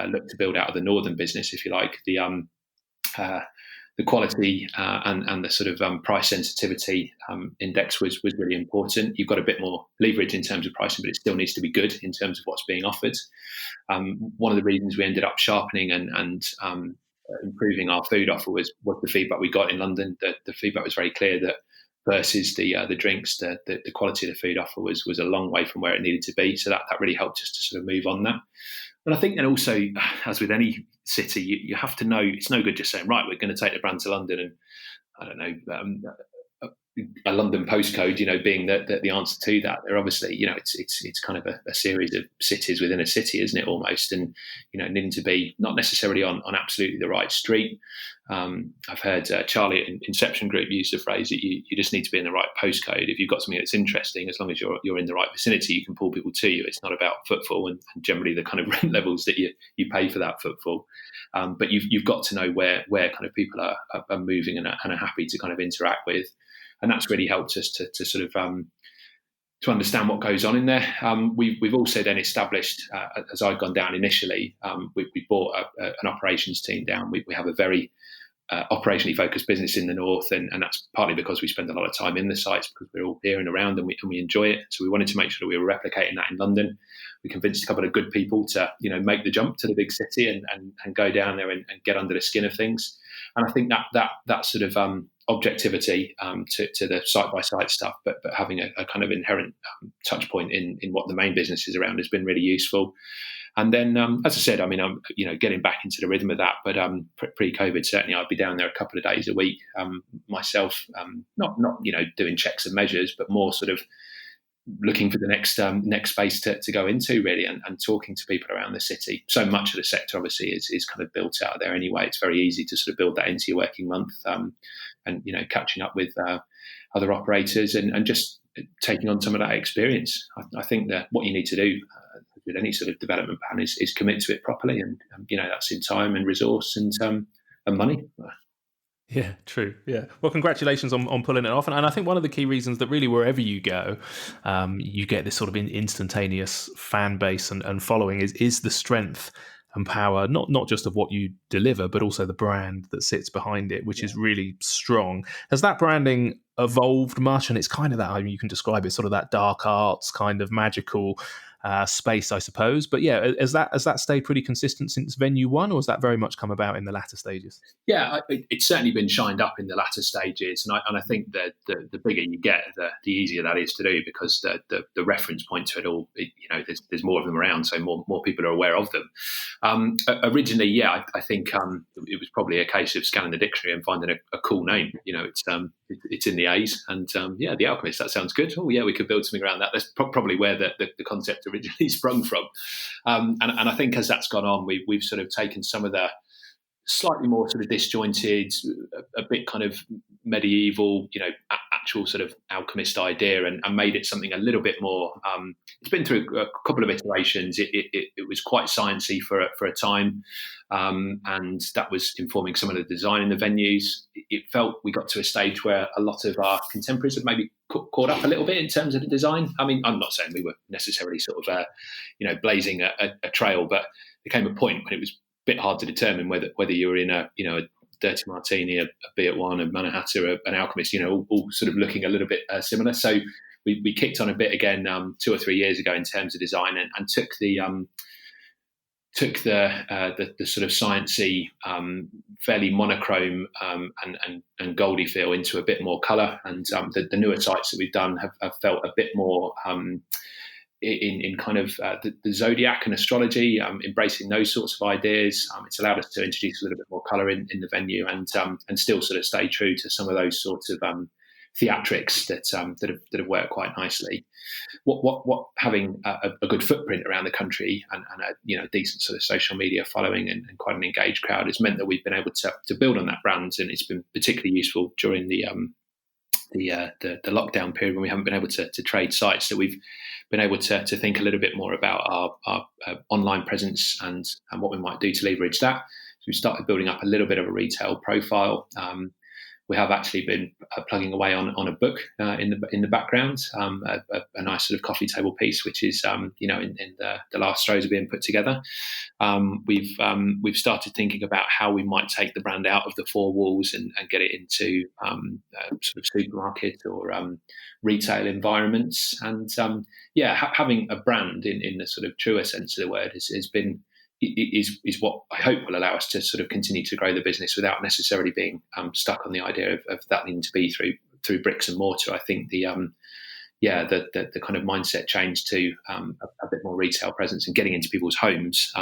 [SPEAKER 2] looked to build out of the northern business, if you like, the quality and the sort of price sensitivity index was really important. You've got a bit more leverage in terms of pricing, but it still needs to be good in terms of what's being offered. One of the reasons we ended up sharpening and improving our food offer was the feedback we got in London. The feedback was very clear that versus the drinks, the quality of the food offer was a long way from where it needed to be. So that really helped us to sort of move on that. But I think then also, as with any city, you have to know it's no good just saying, right, we're going to take the brand to London and, I don't know, a London postcode, being the answer to that. They're obviously, it's kind of a series of cities within a city, isn't it, almost? And, needing to be not necessarily on absolutely the right street. I've heard Charlie at Inception Group use the phrase that you just need to be in the right postcode. If you've got something that's interesting, as long as you're in the right vicinity, you can pull people to you. It's not about footfall and generally the kind of rent levels that you pay for that footfall. But you've got to know where kind of people are moving and are happy to kind of interact with. And that's really helped us to sort of to understand what goes on in there. We've also then established, as I'd gone down initially, we brought an operations team down. We have a very operationally focused business in the north, and that's partly because we spend a lot of time in the sites because we're all here and around and we enjoy it. So we wanted to make sure that we were replicating that in London. We convinced a couple of good people to make the jump to the big city and go down there and get under the skin of things. And I think that sort of objectivity to the site-by-site stuff, but having a kind of inherent touch point in what the main business is around has been really useful. And then, as I said, I mean, I'm getting back into the rhythm of that. But pre-COVID, certainly, I'd be down there a couple of days a week myself, not doing checks and measures, but more sort of looking for the next space to go into, really, and talking to people around the city. So much of the sector, obviously, is kind of built out there anyway. It's very easy to sort of build that into your working month, and catching up with other operators and just taking on some of that experience. I think that what you need to do with any sort of development plan is commit to it properly, and that's in time and resource and money.
[SPEAKER 1] Yeah, true. Yeah. Well, congratulations on pulling it off. And I think one of the key reasons that really wherever you go, you get this sort of instantaneous fan base and following is the strength and power, not just of what you deliver, but also the brand that sits behind it, which is really strong. Has that branding evolved much? And it's kind of that, I mean, you can describe it sort of that dark arts kind of magical space, I suppose. But yeah, has that stayed pretty consistent since Venue 1, or has that very much come about in the latter stages?
[SPEAKER 2] Yeah, it's certainly been shined up in the latter stages, and I think that the bigger you get, the easier that is to do, because the reference point to it all, there's more of them around, so more people are aware of them. Originally, yeah, I think it was probably a case of scanning the dictionary and finding a cool name. It's in the A's, and the Alchemist. That sounds good. Oh yeah, we could build something around that. That's probably where the concept originally sprung from. And I think as that's gone on, we've sort of taken some of the slightly more sort of disjointed, a bit kind of medieval, actual sort of alchemist idea, and made it something a little bit more. It's been through a couple of iterations. It was quite sciencey for a time, and that was informing some of the design in the venues. It felt we got to a stage where a lot of our contemporaries had maybe caught up a little bit in terms of the design. I mean, I'm not saying we were necessarily sort of blazing a trail, but there came a point when it was bit hard to determine whether you were in a Dirty Martini, a Beat One, a Manhattan, an Alchemist, all sort of looking a little bit similar. So we kicked on a bit again 2 or 3 years ago in terms of design, and took the took the sort of sciencey, fairly monochrome and goldy feel into a bit more colour, and the newer sites that we've done have felt a bit more in kind of the zodiac and astrology, embracing those sorts of ideas. It's allowed us to introduce a little bit more colour in the venue, and still sort of stay true to some of those sorts of theatrics that have worked quite nicely. What having a good footprint around the country and a decent sort of social media following and quite an engaged crowd has meant that we've been able to build on that brand, and it's been particularly useful during the lockdown period when we haven't been able to trade sites, that we've been able to think a little bit more about our online presence and what we might do to leverage that. So we started building up a little bit of a retail profile. We have actually been plugging away on a book in the background, a nice sort of coffee table piece, which is in the last throes of being put together. We've started thinking about how we might take the brand out of the four walls and get it into sort of supermarket or retail environments. And having a brand in the sort of truer sense of the word has been is what I hope will allow us to sort of continue to grow the business without necessarily being stuck on the idea of that needing to be through bricks and mortar. I think the kind of mindset change to a bit more retail presence and getting into people's homes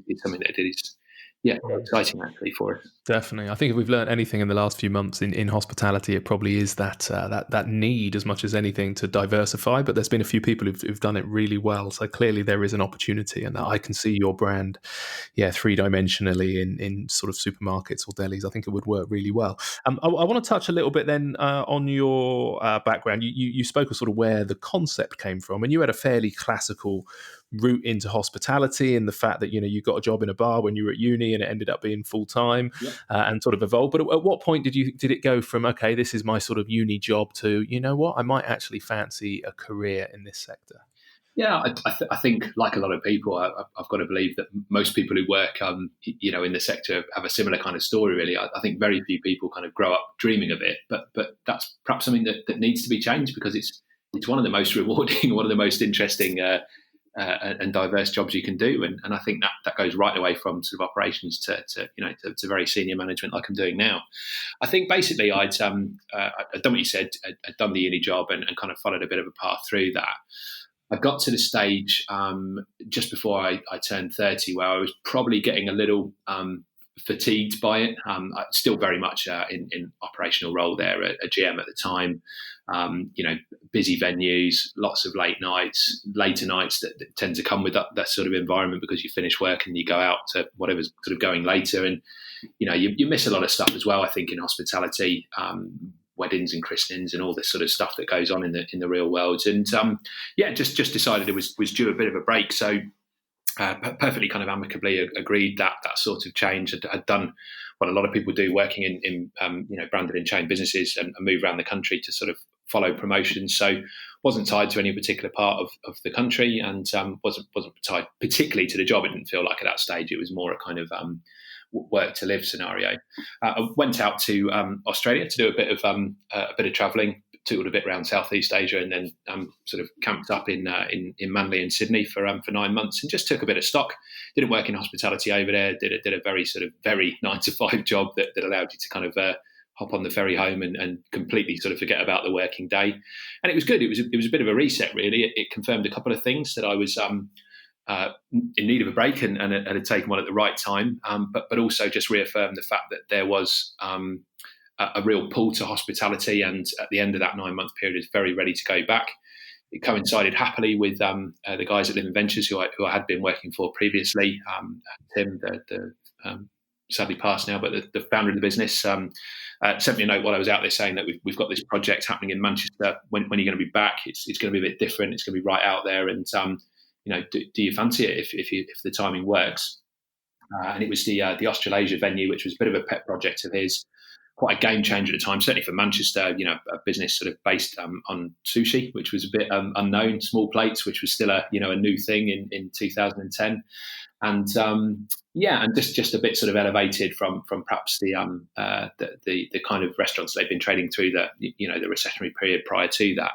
[SPEAKER 2] is something that is exciting actually for us.
[SPEAKER 1] Definitely. I think if we've learned anything in the last few months in hospitality, it probably is that need as much as anything to diversify. But there's been a few people who've done it really well. So clearly there is an opportunity, and I can see your brand, three-dimensionally in sort of supermarkets or delis. I think it would work really well. I want to touch a little bit then on your background. You spoke of sort of where the concept came from, and you had a fairly classical route into hospitality, and the fact that you got a job in a bar when you were at uni and it ended up being full time.
[SPEAKER 2] Yeah.
[SPEAKER 1] And sort of evolved. But at what point did it go from, okay, this is my sort of uni job, to, you know what, I might actually fancy a career in this sector?
[SPEAKER 2] Yeah, I think, like a lot of people, I've got to believe that most people who work, in the sector have a similar kind of story. Really, I think very few people kind of grow up dreaming of it, but that's perhaps something that needs to be changed, because it's one of the most rewarding, one of the most interesting and diverse jobs you can do, and I think that goes right away from sort of operations to very senior management like I'm doing now. I think basically I'd done what you said. I'd done the uni job and kind of followed a bit of a path through that. I got to the stage just before I turned 30 where I was probably getting a little fatigued by it. Still very much in operational role there at GM at the time. Busy venues, lots of later nights that tend to come with that sort of environment, because you finish work and you go out to whatever's sort of going later, and you miss a lot of stuff as well. I think in hospitality, weddings and christenings and all this sort of stuff that goes on in the real world, and just decided it was due a bit of a break. So perfectly kind of amicably agreed that sort of change. Had done what a lot of people do, working in branded and chain businesses, and move around the country to sort of follow promotions. So wasn't tied to any particular part of the country, and wasn't tied particularly to the job. It didn't feel like at that stage. It was more a kind of work to live scenario. I went out to Australia to do a bit of travelling, toured a bit around Southeast Asia, and then sort of camped up in Manly and Sydney for 9 months, and just took a bit of stock. Didn't work in hospitality over there. Did a very sort of very 9-to-5 job that allowed you to kind of hop on the ferry home and completely sort of forget about the working day. And it was good. It was a bit of a reset, really. It confirmed a couple of things, that I was in need of a break and had taken one at the right time, but also just reaffirmed the fact that there was a real pull to hospitality, and at the end of that 9-month period is very ready to go back. It coincided happily with the guys at Living Ventures who I had been working for previously. Tim, the sadly passed now, but the founder of the business, sent me a note while I was out there saying that we've got this project happening in Manchester. When are you going to be back? It's going to be a bit different. It's going to be right out there, and do you fancy it if the timing works? And it was the Australasia venue, which was a bit of a pet project of his. quite a game changer at the time, certainly for Manchester, a business sort of based on sushi, which was a bit unknown, small plates, which was still a new thing in 2010. And and just a bit sort of elevated from perhaps the kind of restaurants they've been trading through the recessionary period prior to that.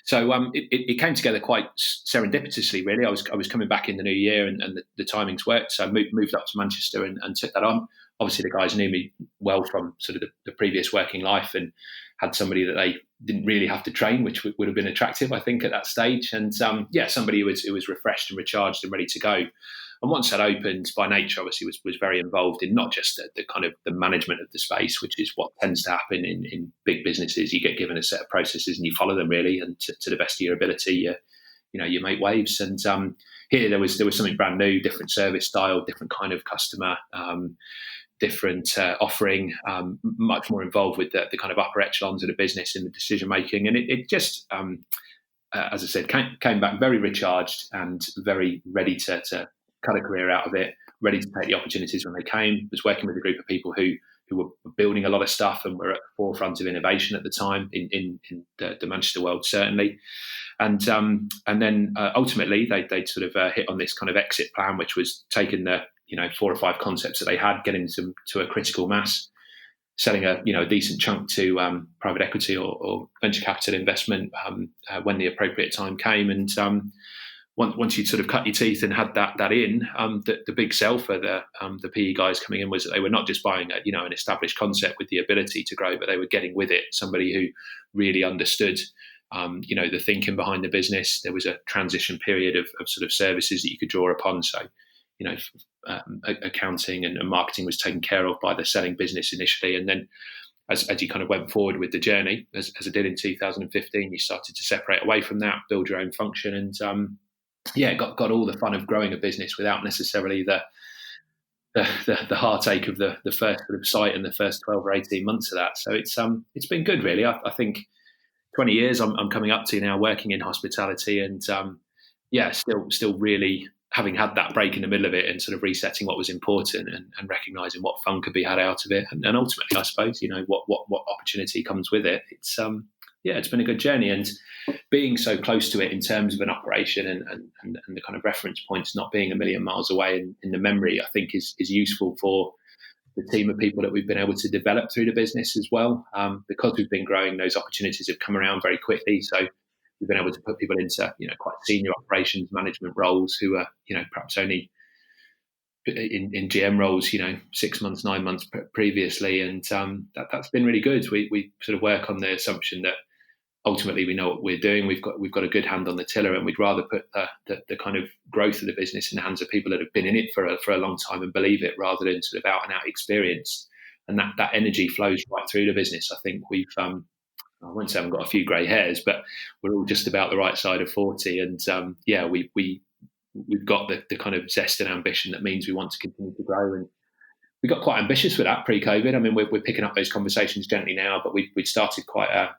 [SPEAKER 2] So it came together quite serendipitously, really. I was coming back in the new year, and the timings worked. So I moved up to Manchester and took that on. Obviously, the guys knew me well from sort of the previous working life, and had somebody that they didn't really have to train, which would have been attractive, I think, at that stage. And somebody who was refreshed and recharged and ready to go. And once that opened, by nature, obviously, was very involved in not just the kind of the management of the space, which is what tends to happen in big businesses. You get given a set of processes and you follow them, really, and to the best of your ability, you make waves. And here there was something brand new, different service style, different kind of customer, different offering, much more involved with the kind of upper echelons of the business in the decision making, and it just. As I said, came back very recharged and very ready to cut a career out of it, ready to take the opportunities when they came. Was working with a group of people who were building a lot of stuff and were at the forefront of innovation at the time in the Manchester world, certainly. And then ultimately they sort of hit on this kind of exit plan, which was taking the 4 or 5 concepts that they had, getting them to a critical mass, selling a decent chunk to private equity or venture capital investment when the appropriate time came. And once you'd sort of cut your teeth and had that in, the big sell for the PE guys coming in was that they were not just buying an established concept with the ability to grow, but they were getting with it somebody who really understood the thinking behind the business. There was a transition period of sort of services that you could draw upon. So accounting and marketing was taken care of by the selling business initially, and then as you kind of went forward with the journey, as I did in 2015, you started to separate away from that, build your own function, and got all the fun of growing a business without necessarily the heartache of the first sort of site and the first 12 or 18 months of that. So it's been good, really. I think 20 years I'm coming up to now working in hospitality, and still really having had that break in the middle of it and sort of resetting what was important and recognizing what fun could be had out of it, and ultimately, I suppose, what opportunity comes with it. It's been a good journey, and being so close to it in terms of an operation and the kind of reference points not being a million miles away in the memory, I think is useful for the team of people that we've been able to develop through the business as well. Because we've been growing, those opportunities have come around very quickly. So we've been able to put people into quite senior operations management roles who are perhaps only in GM roles 6 months, 9 months previously, and that's been really good. We sort of work on the assumption that ultimately we know what we're doing. We've got a good hand on the tiller, and we'd rather put the kind of growth of the business in the hands of people that have been in it for a long time and believe it, rather than sort of out and out experience. And that energy flows right through the business. I think we've I won't say I've got a few grey hairs, but we're all just about the right side of 40, and we've got the kind of zest and ambition that means we want to continue to grow. And we got quite ambitious with that pre-COVID. I mean, we're picking up those conversations gently now, but we'd started quite a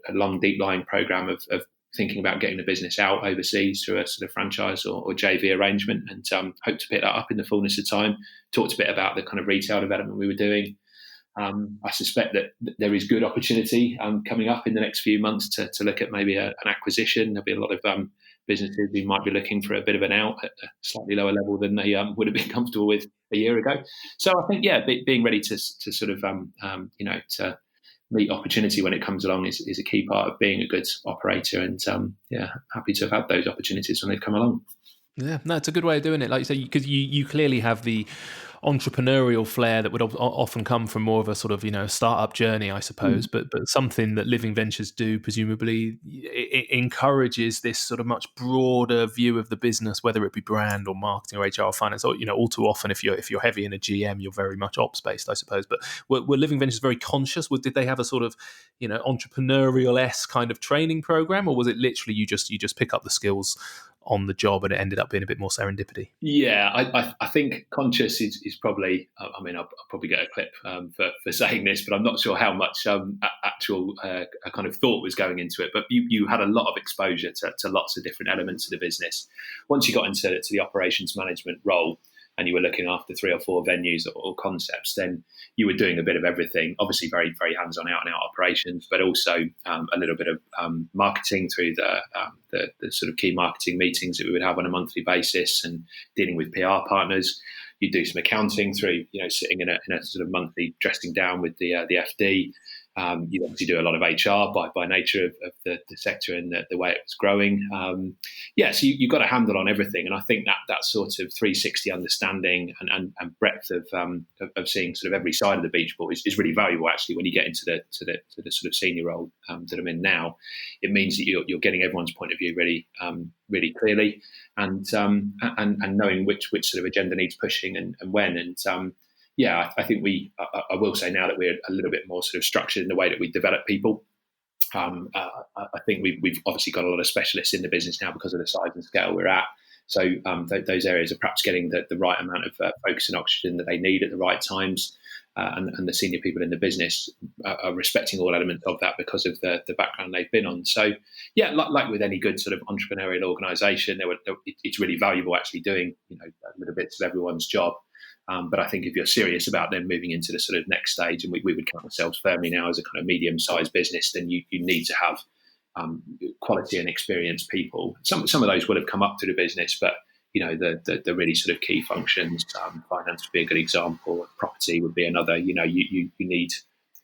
[SPEAKER 2] long, deep-lying program of thinking about getting the business out overseas through a sort of franchise or JV arrangement, and hope to pick that up in the fullness of time. Talked a bit about the kind of retail development we were doing. I suspect that there is good opportunity coming up in the next few months to look at maybe an acquisition. There'll be a lot of businesses who might be looking for a bit of an out at a slightly lower level than they would have been comfortable with a year ago. So I think, being ready to sort of, to meet opportunity when it comes along is a key part of being a good operator. And happy to have had those opportunities when they've come along.
[SPEAKER 1] Yeah, no, it's a good way of doing it. Like you say, because you clearly have the entrepreneurial flair that would often come from more of a sort of startup journey, I suppose, but something that Living Ventures do, presumably, it encourages this sort of much broader view of the business, whether it be brand or marketing or HR or finance. Or all too often, if you're heavy in a GM, you're very much ops based, I suppose. But were Living Ventures very conscious? Did they have a sort of entrepreneurial-esque kind of training program, or was it literally you just pick up the skills on the job and it ended up being a bit more serendipity?
[SPEAKER 2] Yeah, I think conscious is probably, I mean, I'll probably get a clip for saying this, but I'm not sure how much actual kind of thought was going into it. But you had a lot of exposure to lots of different elements of the business. Once you got into the operations management role, and you were looking after 3 or 4 venues or concepts, then you were doing a bit of everything. Obviously, very, very hands-on, out-and-out operations, but also a little bit of marketing through the sort of key marketing meetings that we would have on a monthly basis, and dealing with PR partners. You do some accounting through, sitting in a sort of monthly dressing down with the FD. You obviously do a lot of HR by nature of the sector and the way it was growing. So you've got a handle on everything, and I think that sort of 360 understanding and breadth of seeing sort of every side of the beach ball is really valuable. Actually, when you get into the sort of senior role that I'm in now, it means that you're getting everyone's point of view really clearly, and knowing which sort of agenda needs pushing and when. And I think I will say now that we're a little bit more sort of structured in the way that we develop people. I think we've obviously got a lot of specialists in the business now because of the size and scale we're at. So those areas are perhaps getting the right amount of focus and oxygen that they need at the right times. And the senior people in the business are respecting all elements of that because of the background they've been on. So, like with any good sort of entrepreneurial organisation, it's really valuable actually doing little bits of everyone's job. But I think if you're serious about then moving into the sort of next stage, and we would count ourselves firmly now as a kind of medium-sized business, then you need to have quality and experienced people. Some of those would have come up through the business, but the really sort of key functions, finance would be a good example, property would be another. You need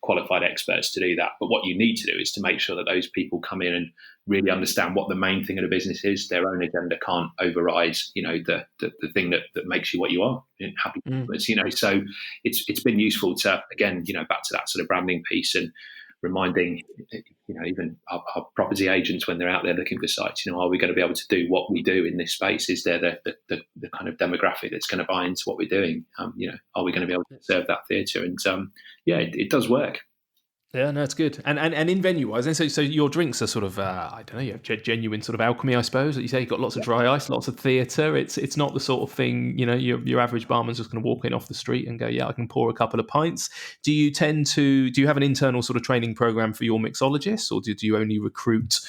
[SPEAKER 2] qualified experts to do that. But what you need to do is to make sure that those people come in and really understand what the main thing of the business is. Their own agenda can't override, the thing that makes you what you are, happy. So it's been useful to, again, back to that sort of branding piece and reminding, even our property agents when they're out there looking for sites, are we going to be able to do what we do in this space? Is there the kind of demographic that's going to buy into what we're doing? Are we going to be able to serve that theatre? And it does work.
[SPEAKER 1] Yeah, no, it's good. And in venue wise, and so your drinks are sort of I don't know, you have genuine sort of alchemy, I suppose. You say you've got lots of dry ice, lots of theatre. It's not the sort of thing, your average barman's just going to walk in off the street and go, yeah, I can pour a couple of pints. Do you have an internal sort of training program for your mixologists, or do you only recruit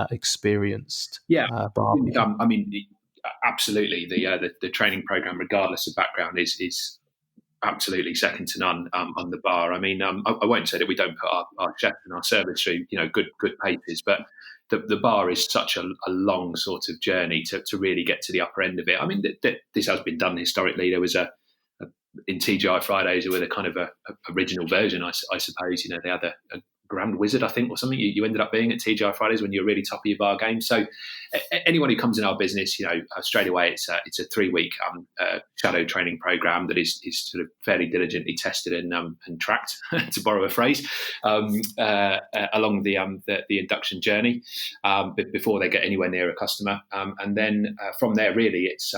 [SPEAKER 1] experienced barmen?
[SPEAKER 2] I mean, absolutely. The training program, regardless of background, is absolutely second to none on the bar. I mean, I won't say that we don't put our chef and our service through, good paces, but the bar is such a long sort of journey to really get to the upper end of it. I mean, this has been done historically. There was in TGI Fridays, there was a kind of a original version, I suppose. They had a Grand Wizard, I think, or something you ended up being at TGI Fridays when you're really top of your bar game. So anyone who comes in our business, straight away it's a 3-week shadow training program that is sort of fairly diligently tested and tracked, to borrow a phrase, along the induction journey before they get anywhere near a customer. And then from there, really, it's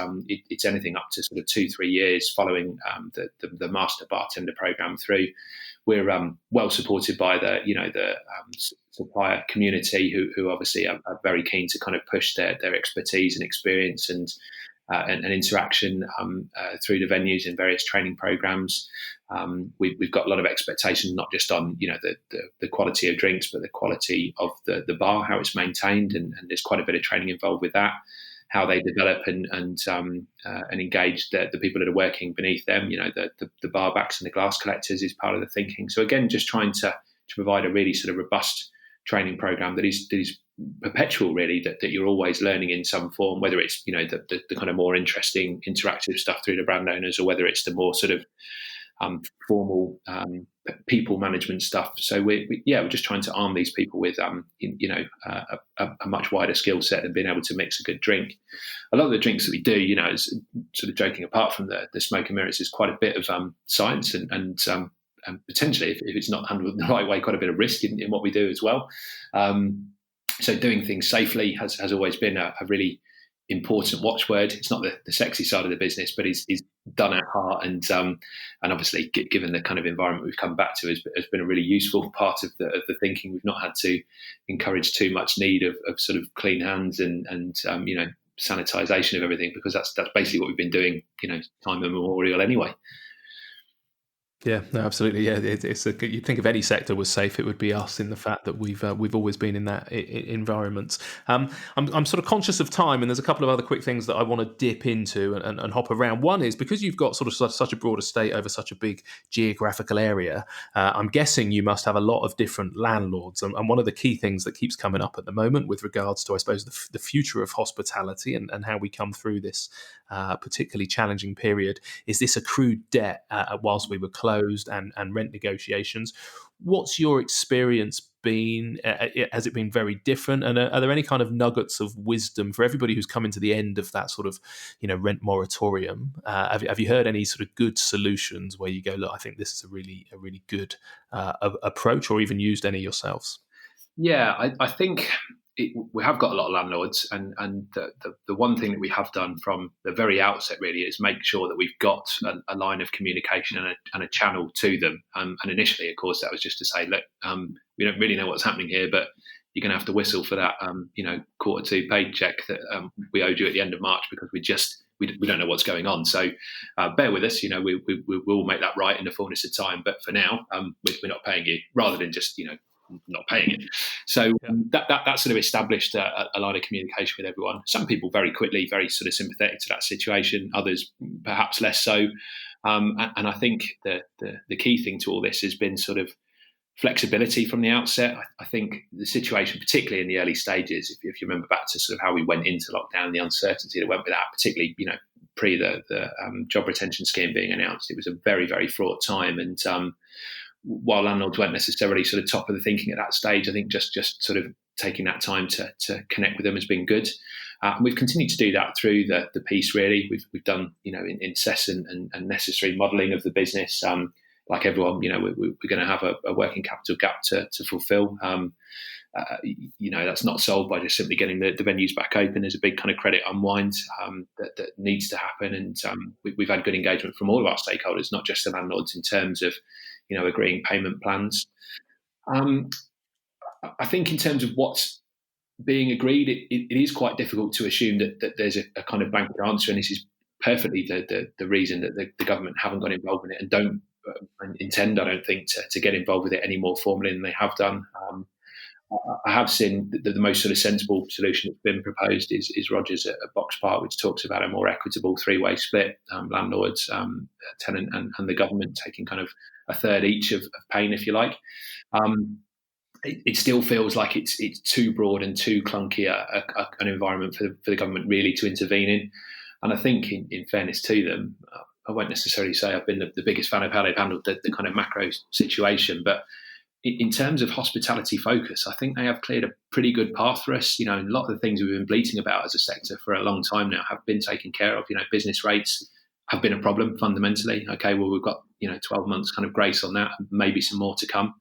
[SPEAKER 2] anything up to sort of 2-3 years following the master bartender program through. We're well supported by the supplier community who obviously are very keen to kind of push their expertise and experience and interaction through the venues in various training programs. We've got a lot of expectations, not just on the quality of drinks, but the quality of the bar, how it's maintained, and there's quite a bit of training involved with that. How they develop and engage the people that are working beneath them, the bar backs and the glass collectors is part of the thinking. So again, just trying to provide a really sort of robust training program that is perpetual, really, that you're always learning in some form, whether it's the kind of more interesting interactive stuff through the brand owners, or whether it's the more sort of formal people management stuff. So we're just trying to arm these people with a much wider skill set and being able to mix a good drink. A lot of the drinks that we do, is sort of joking apart from the smoke and mirrors, is quite a bit of science and potentially, if it's not handled the right way, quite a bit of risk in what we do as well. So doing things safely has always been a really important watchword. It's not the sexy side of the business, but is done at heart, and obviously, given the kind of environment we've come back to, has been a really useful part of the thinking. We've not had to encourage too much need of sort of clean hands and sanitization of everything, because that's basically what we've been doing, time immemorial anyway.
[SPEAKER 1] Yeah, no, absolutely. Yeah, you'd think if any sector was safe, it would be us. In the fact that we've always been in that environment. I'm sort of conscious of time, and there's a couple of other quick things that I want to dip into and hop around. One is because you've got sort of such a broad estate over such a big geographical area. I'm guessing you must have a lot of different landlords, and one of the key things that keeps coming up at the moment with regards to, I suppose, the future of hospitality and how we come through this particularly challenging period is this accrued debt whilst we were closed and rent negotiations. What's your experience been? Has it been very different? And are there any kind of nuggets of wisdom for everybody who's coming to the end of that sort of, rent moratorium? Have you heard any sort of good solutions where you go, look, I think this is a really good approach, or even used any yourselves?
[SPEAKER 2] Yeah, I think we have got a lot of landlords, and the one thing that we have done from the very outset really is make sure that we've got a line of communication and a channel to them. And initially, of course, that was just to say, look, we don't really know what's happening here, but you're going to have to whistle for that, quarter two paycheck that we owed you at the end of March, because we don't know what's going on. So bear with us. We will make that right in the fullness of time. But for now, we're not paying you, rather than just not paying it. So that sort of established a line of communication with everyone. Some people very quickly, very sort of sympathetic to that situation. Others perhaps less so. And I think the key thing to all this has been sort of flexibility from the outset. I think the situation, particularly in the early stages, if you remember back to sort of how we went into lockdown, the uncertainty that went with that, particularly pre the job retention scheme being announced, it was a very, very fraught time. And while landlords weren't necessarily sort of top of the thinking at that stage, I think just sort of taking that time to connect with them has been good. And we've continued to do that through the piece. Really, we've done incessant and necessary modelling of the business. Like everyone, we're going to have a working capital gap to fulfil. That's not solved by just simply getting the venues back open. There's a big kind of credit unwind that needs to happen, and we've had good engagement from all of our stakeholders, not just the landlords, in terms of agreeing payment plans. I think in terms of what's being agreed, it is quite difficult to assume that there's a kind of blanket answer, and this is perfectly the reason that the government haven't got involved in it and don't intend, I don't think, to get involved with it any more formally than they have done. I have seen the most sort of sensible solution that's been proposed is Rogers at Box Park, which talks about a more equitable three-way split, landlords, tenant, and the government taking kind of a third each of pain, if you like. It still feels like it's too broad and too clunky an environment for the government really to intervene in. And I think, in fairness to them, I won't necessarily say I've been the biggest fan of how they've handled the kind of macro situation, but in terms of hospitality focus, I think they have cleared a pretty good path for us. A lot of the things we've been bleating about as a sector for a long time now have been taken care of. Business rates have been a problem fundamentally. Okay, well, we've got 12 months kind of grace on that, maybe some more to come.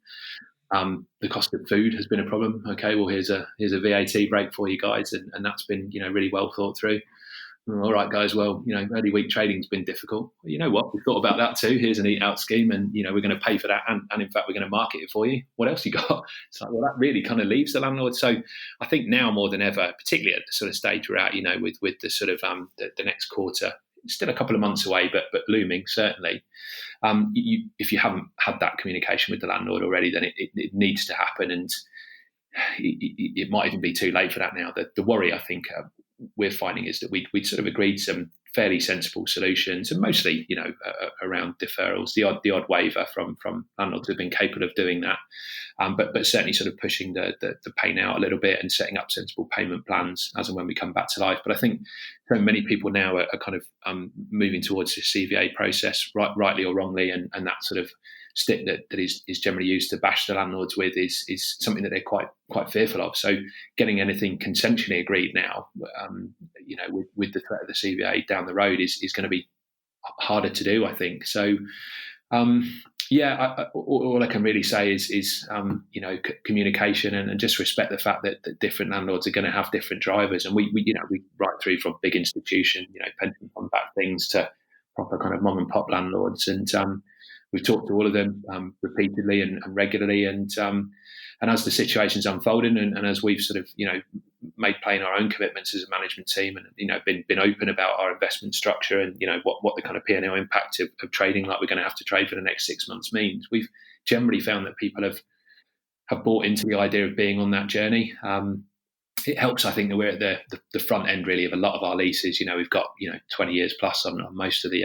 [SPEAKER 2] The cost of food has been a problem. Okay, well, here's a VAT break for you guys, and that's been really well thought through. All right, guys. Well, early week trading's been difficult. Well, you know what? We thought about that too. Here's an eat out scheme, and we're going to pay for that, and in fact, we're going to market it for you. What else you got? It's like, well, that really kind of leaves the landlord. So, I think now more than ever, particularly at the sort of stage we're at, with the sort of the next quarter, still a couple of months away, but looming certainly. If you haven't had that communication with the landlord already, then it needs to happen, and it might even be too late for that now. The worry, I think, we're finding is that we'd sort of agreed some fairly sensible solutions, and mostly, around deferrals, the odd waiver from landlords who've been capable of doing that, but certainly sort of pushing the pain out a little bit and setting up sensible payment plans as and when we come back to life. But I think so many people now are kind of moving towards the CVA process, rightly or wrongly, and that sort of stick that is generally used to bash the landlords with is something that they're quite fearful of. So getting anything consensually agreed now, with the threat of the CVA down the road is going to be harder to do, I think. So all I can really say is communication and just respect the fact that different landlords are going to have different drivers, and we right through from big institution, pension fund back things to proper kind of mom and pop landlords, and we've talked to all of them repeatedly and regularly, and And as the situation's unfolding, and as we've sort of made plain our own commitments as a management team, and been open about our investment structure, and what the kind of P&L impact of trading like we're going to have to trade for the next 6 months means, we've generally found that people have bought into the idea of being on that journey. It helps, I think, that we're at the front end really of a lot of our leases. We've got 20 years plus on most of the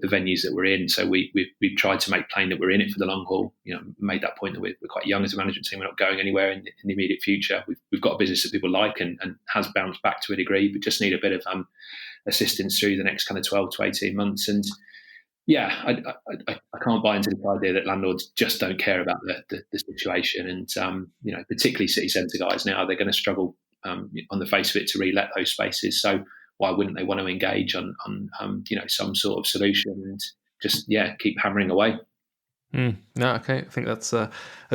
[SPEAKER 2] venues that we're in. So we've tried to make plain that we're in it for the long haul. Made that point that we're quite young as a management team. We're not going anywhere in the immediate future. We've got a business that people like and has bounced back to a degree, but just need a bit of assistance through the next kind of 12 to 18 months. And yeah, I can't buy into the idea that landlords just don't care about the situation. And particularly city centre guys now, they're going to struggle on the face of it to re-let those spaces. So why wouldn't they want to engage on some sort of solution and just keep hammering away?
[SPEAKER 1] No, okay. I think that's a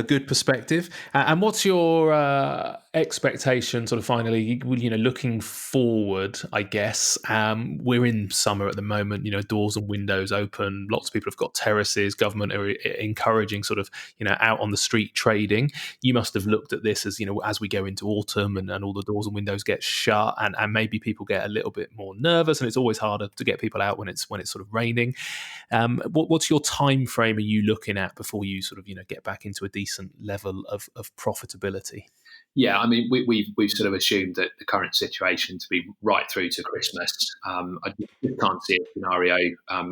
[SPEAKER 1] good perspective. And what's your expectation, sort of finally, looking forward, I guess? We're in summer at the moment, doors and windows open. Lots of people have got terraces. Government are encouraging sort of, out on the street trading. You must have looked at this as, as we go into autumn and all the doors and windows get shut and maybe people get a little bit more nervous, and it's always harder to get people out when it's sort of raining. What's your time frame are you looking at before you sort of get back into a decent level of profitability?
[SPEAKER 2] Yeah, I mean, we've sort of assumed that the current situation to be right through to Christmas. I just can't see a scenario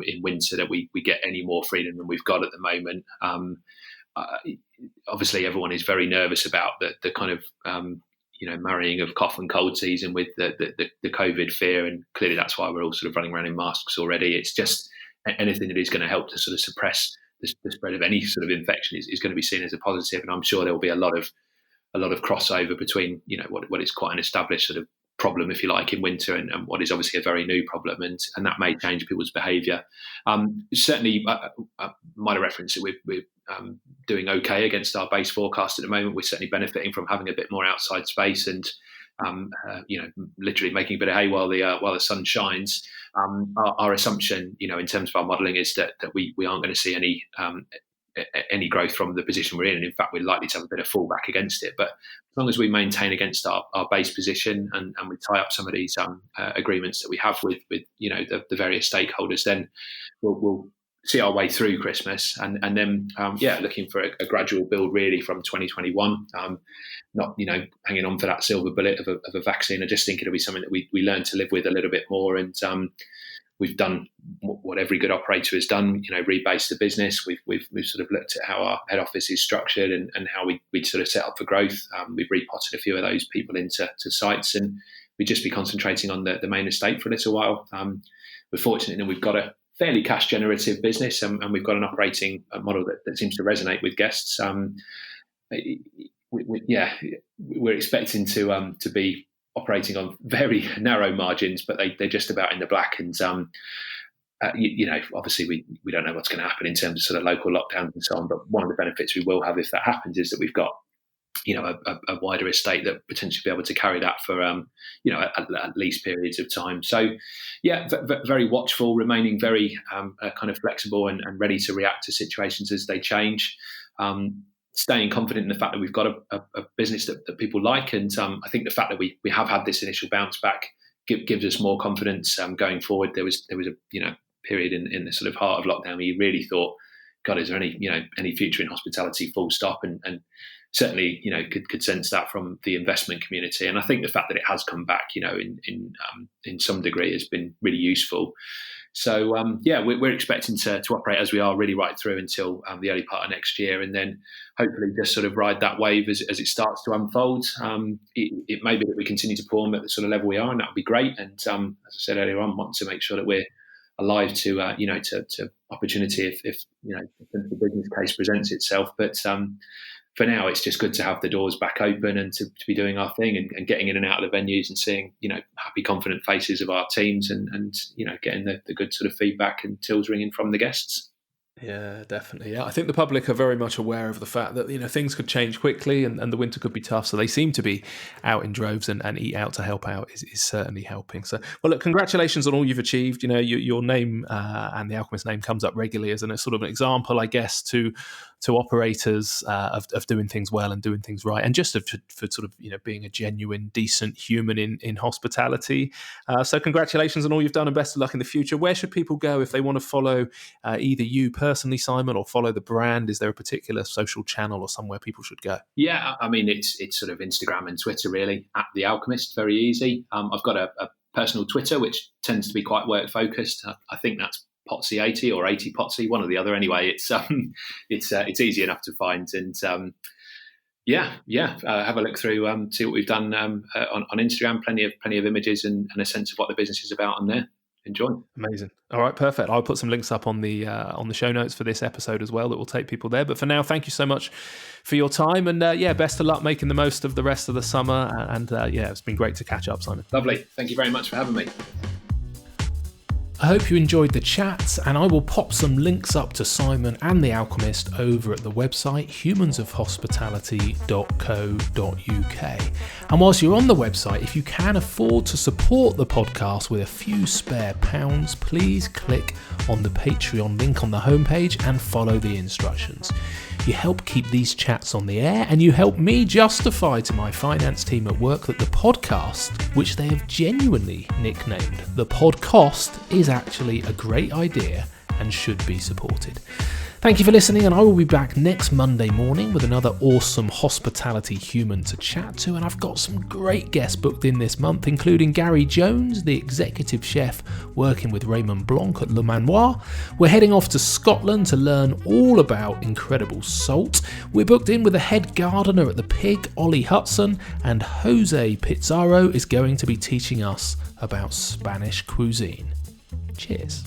[SPEAKER 2] in winter that we get any more freedom than we've got at the moment. Obviously, everyone is very nervous about the kind of marrying of cough and cold season with the COVID fear, and clearly that's why we're all sort of running around in masks already. It's just anything that is going to help to sort of suppress the spread of any sort of infection is going to be seen as a positive, and I'm sure there will be a lot of crossover between what is quite an established sort of problem, if you like, in winter and what is obviously a very new problem, and that may change people's behaviour. Certainly, I might have referenced that we're doing okay against our base forecast at the moment. We're certainly benefiting from having a bit more outside space and literally making a bit of hay while the sun shines. Our assumption, in terms of our modelling, is that we aren't going to see any growth from the position we're in, and in fact, we're likely to have a bit of fallback against it. But as long as we maintain against our base position and we tie up some of these agreements that we have with the various stakeholders, then we'll see our way through Christmas, and then looking for a gradual build really from 2021. Not hanging on for that silver bullet of a vaccine. I just think it'll be something that we learn to live with a little bit more, and we've done what every good operator has done. Rebased the business. We've sort of looked at how our head office is structured and how we sort of set up for growth. We've repotted a few of those people into sites, and we'd just be concentrating on the main estate for a little while. We're fortunate that we've got a fairly cash generative business, and we've got an operating model that seems to resonate with guests. We're expecting to be operating on very narrow margins, but they're just about in the black. And obviously we don't know what's going to happen in terms of sort of local lockdowns and so on. But one of the benefits we will have if that happens is that we've got a wider estate that potentially be able to carry that for at least periods of time. So very watchful, remaining very kind of flexible and ready to react to situations as they change. Staying confident in the fact that we've got a business that people like, and I think the fact that we have had this initial bounce back gives us more confidence going forward. There was a period in the sort of heart of lockdown where you really thought, God, is there any future in hospitality? Full stop, and certainly could sense that from the investment community. And I think the fact that it has come back, in some degree, has been really useful. So we're expecting to operate as we are really right through until the early part of next year, and then hopefully just sort of ride that wave as it starts to unfold. It may be that we continue to perform at the sort of level we are, and that would be great. And as I said earlier on, want to make sure that we're alive to opportunity if the business case presents itself. But for now, it's just good to have the doors back open and to be doing our thing and getting in and out of the venues and seeing, happy, confident faces of our teams and getting the good sort of feedback and tills ringing from the guests.
[SPEAKER 1] Yeah, definitely. Yeah, I think the public are very much aware of the fact that things could change quickly and the winter could be tough. So they seem to be out in droves, and Eat Out to help out is certainly helping. So, well, look, congratulations on all you've achieved. Your name and the Alchemist name comes up regularly as a sort of an example, I guess, to to operators of doing things well and doing things right, and just for sort of being a genuine, decent human in hospitality. So congratulations on all you've done, and best of luck in the future. Where should people go if they want to follow either you personally, Simon, or follow the brand? Is there a particular social channel or somewhere people should go?
[SPEAKER 2] Yeah, I mean, it's sort of Instagram and Twitter, really, at The Alchemist. Very easy. I've got a personal Twitter, which tends to be quite work focused. I think that's Potsy80 or 80 Potsy, one or the other. Anyway, it's easy enough to find, and have a look through, see what we've done on Instagram. Plenty of images and a sense of what the business is about on there. Enjoy.
[SPEAKER 1] Amazing. All right, perfect. I'll put some links up on the show notes for this episode as well that will take people there. But for now, thank you so much for your time, and best of luck making the most of the rest of the summer. And it's been great to catch up, Simon.
[SPEAKER 2] Lovely. Thank you very much for having me.
[SPEAKER 1] I hope you enjoyed the chat, and I will pop some links up to Simon and The Alchemist over at the website humansofhospitality.co.uk. And whilst you're on the website, if you can afford to support the podcast with a few spare pounds, please click on the Patreon link on the homepage and follow the instructions. You help keep these chats on the air, and you help me justify to my finance team at work that the podcast, which they have genuinely nicknamed the Podcost, is actually a great idea and should be supported. Thank you for listening, and I will be back next Monday morning with another awesome hospitality human to chat to, and I've got some great guests booked in this month, including Gary Jones, the executive chef working with Raymond Blanc at Le Manoir. We're heading off to Scotland to learn all about incredible salt. We're booked in with the head gardener at the Pig, Ollie Hudson, and Jose Pizarro is going to be teaching us about Spanish cuisine. Cheers.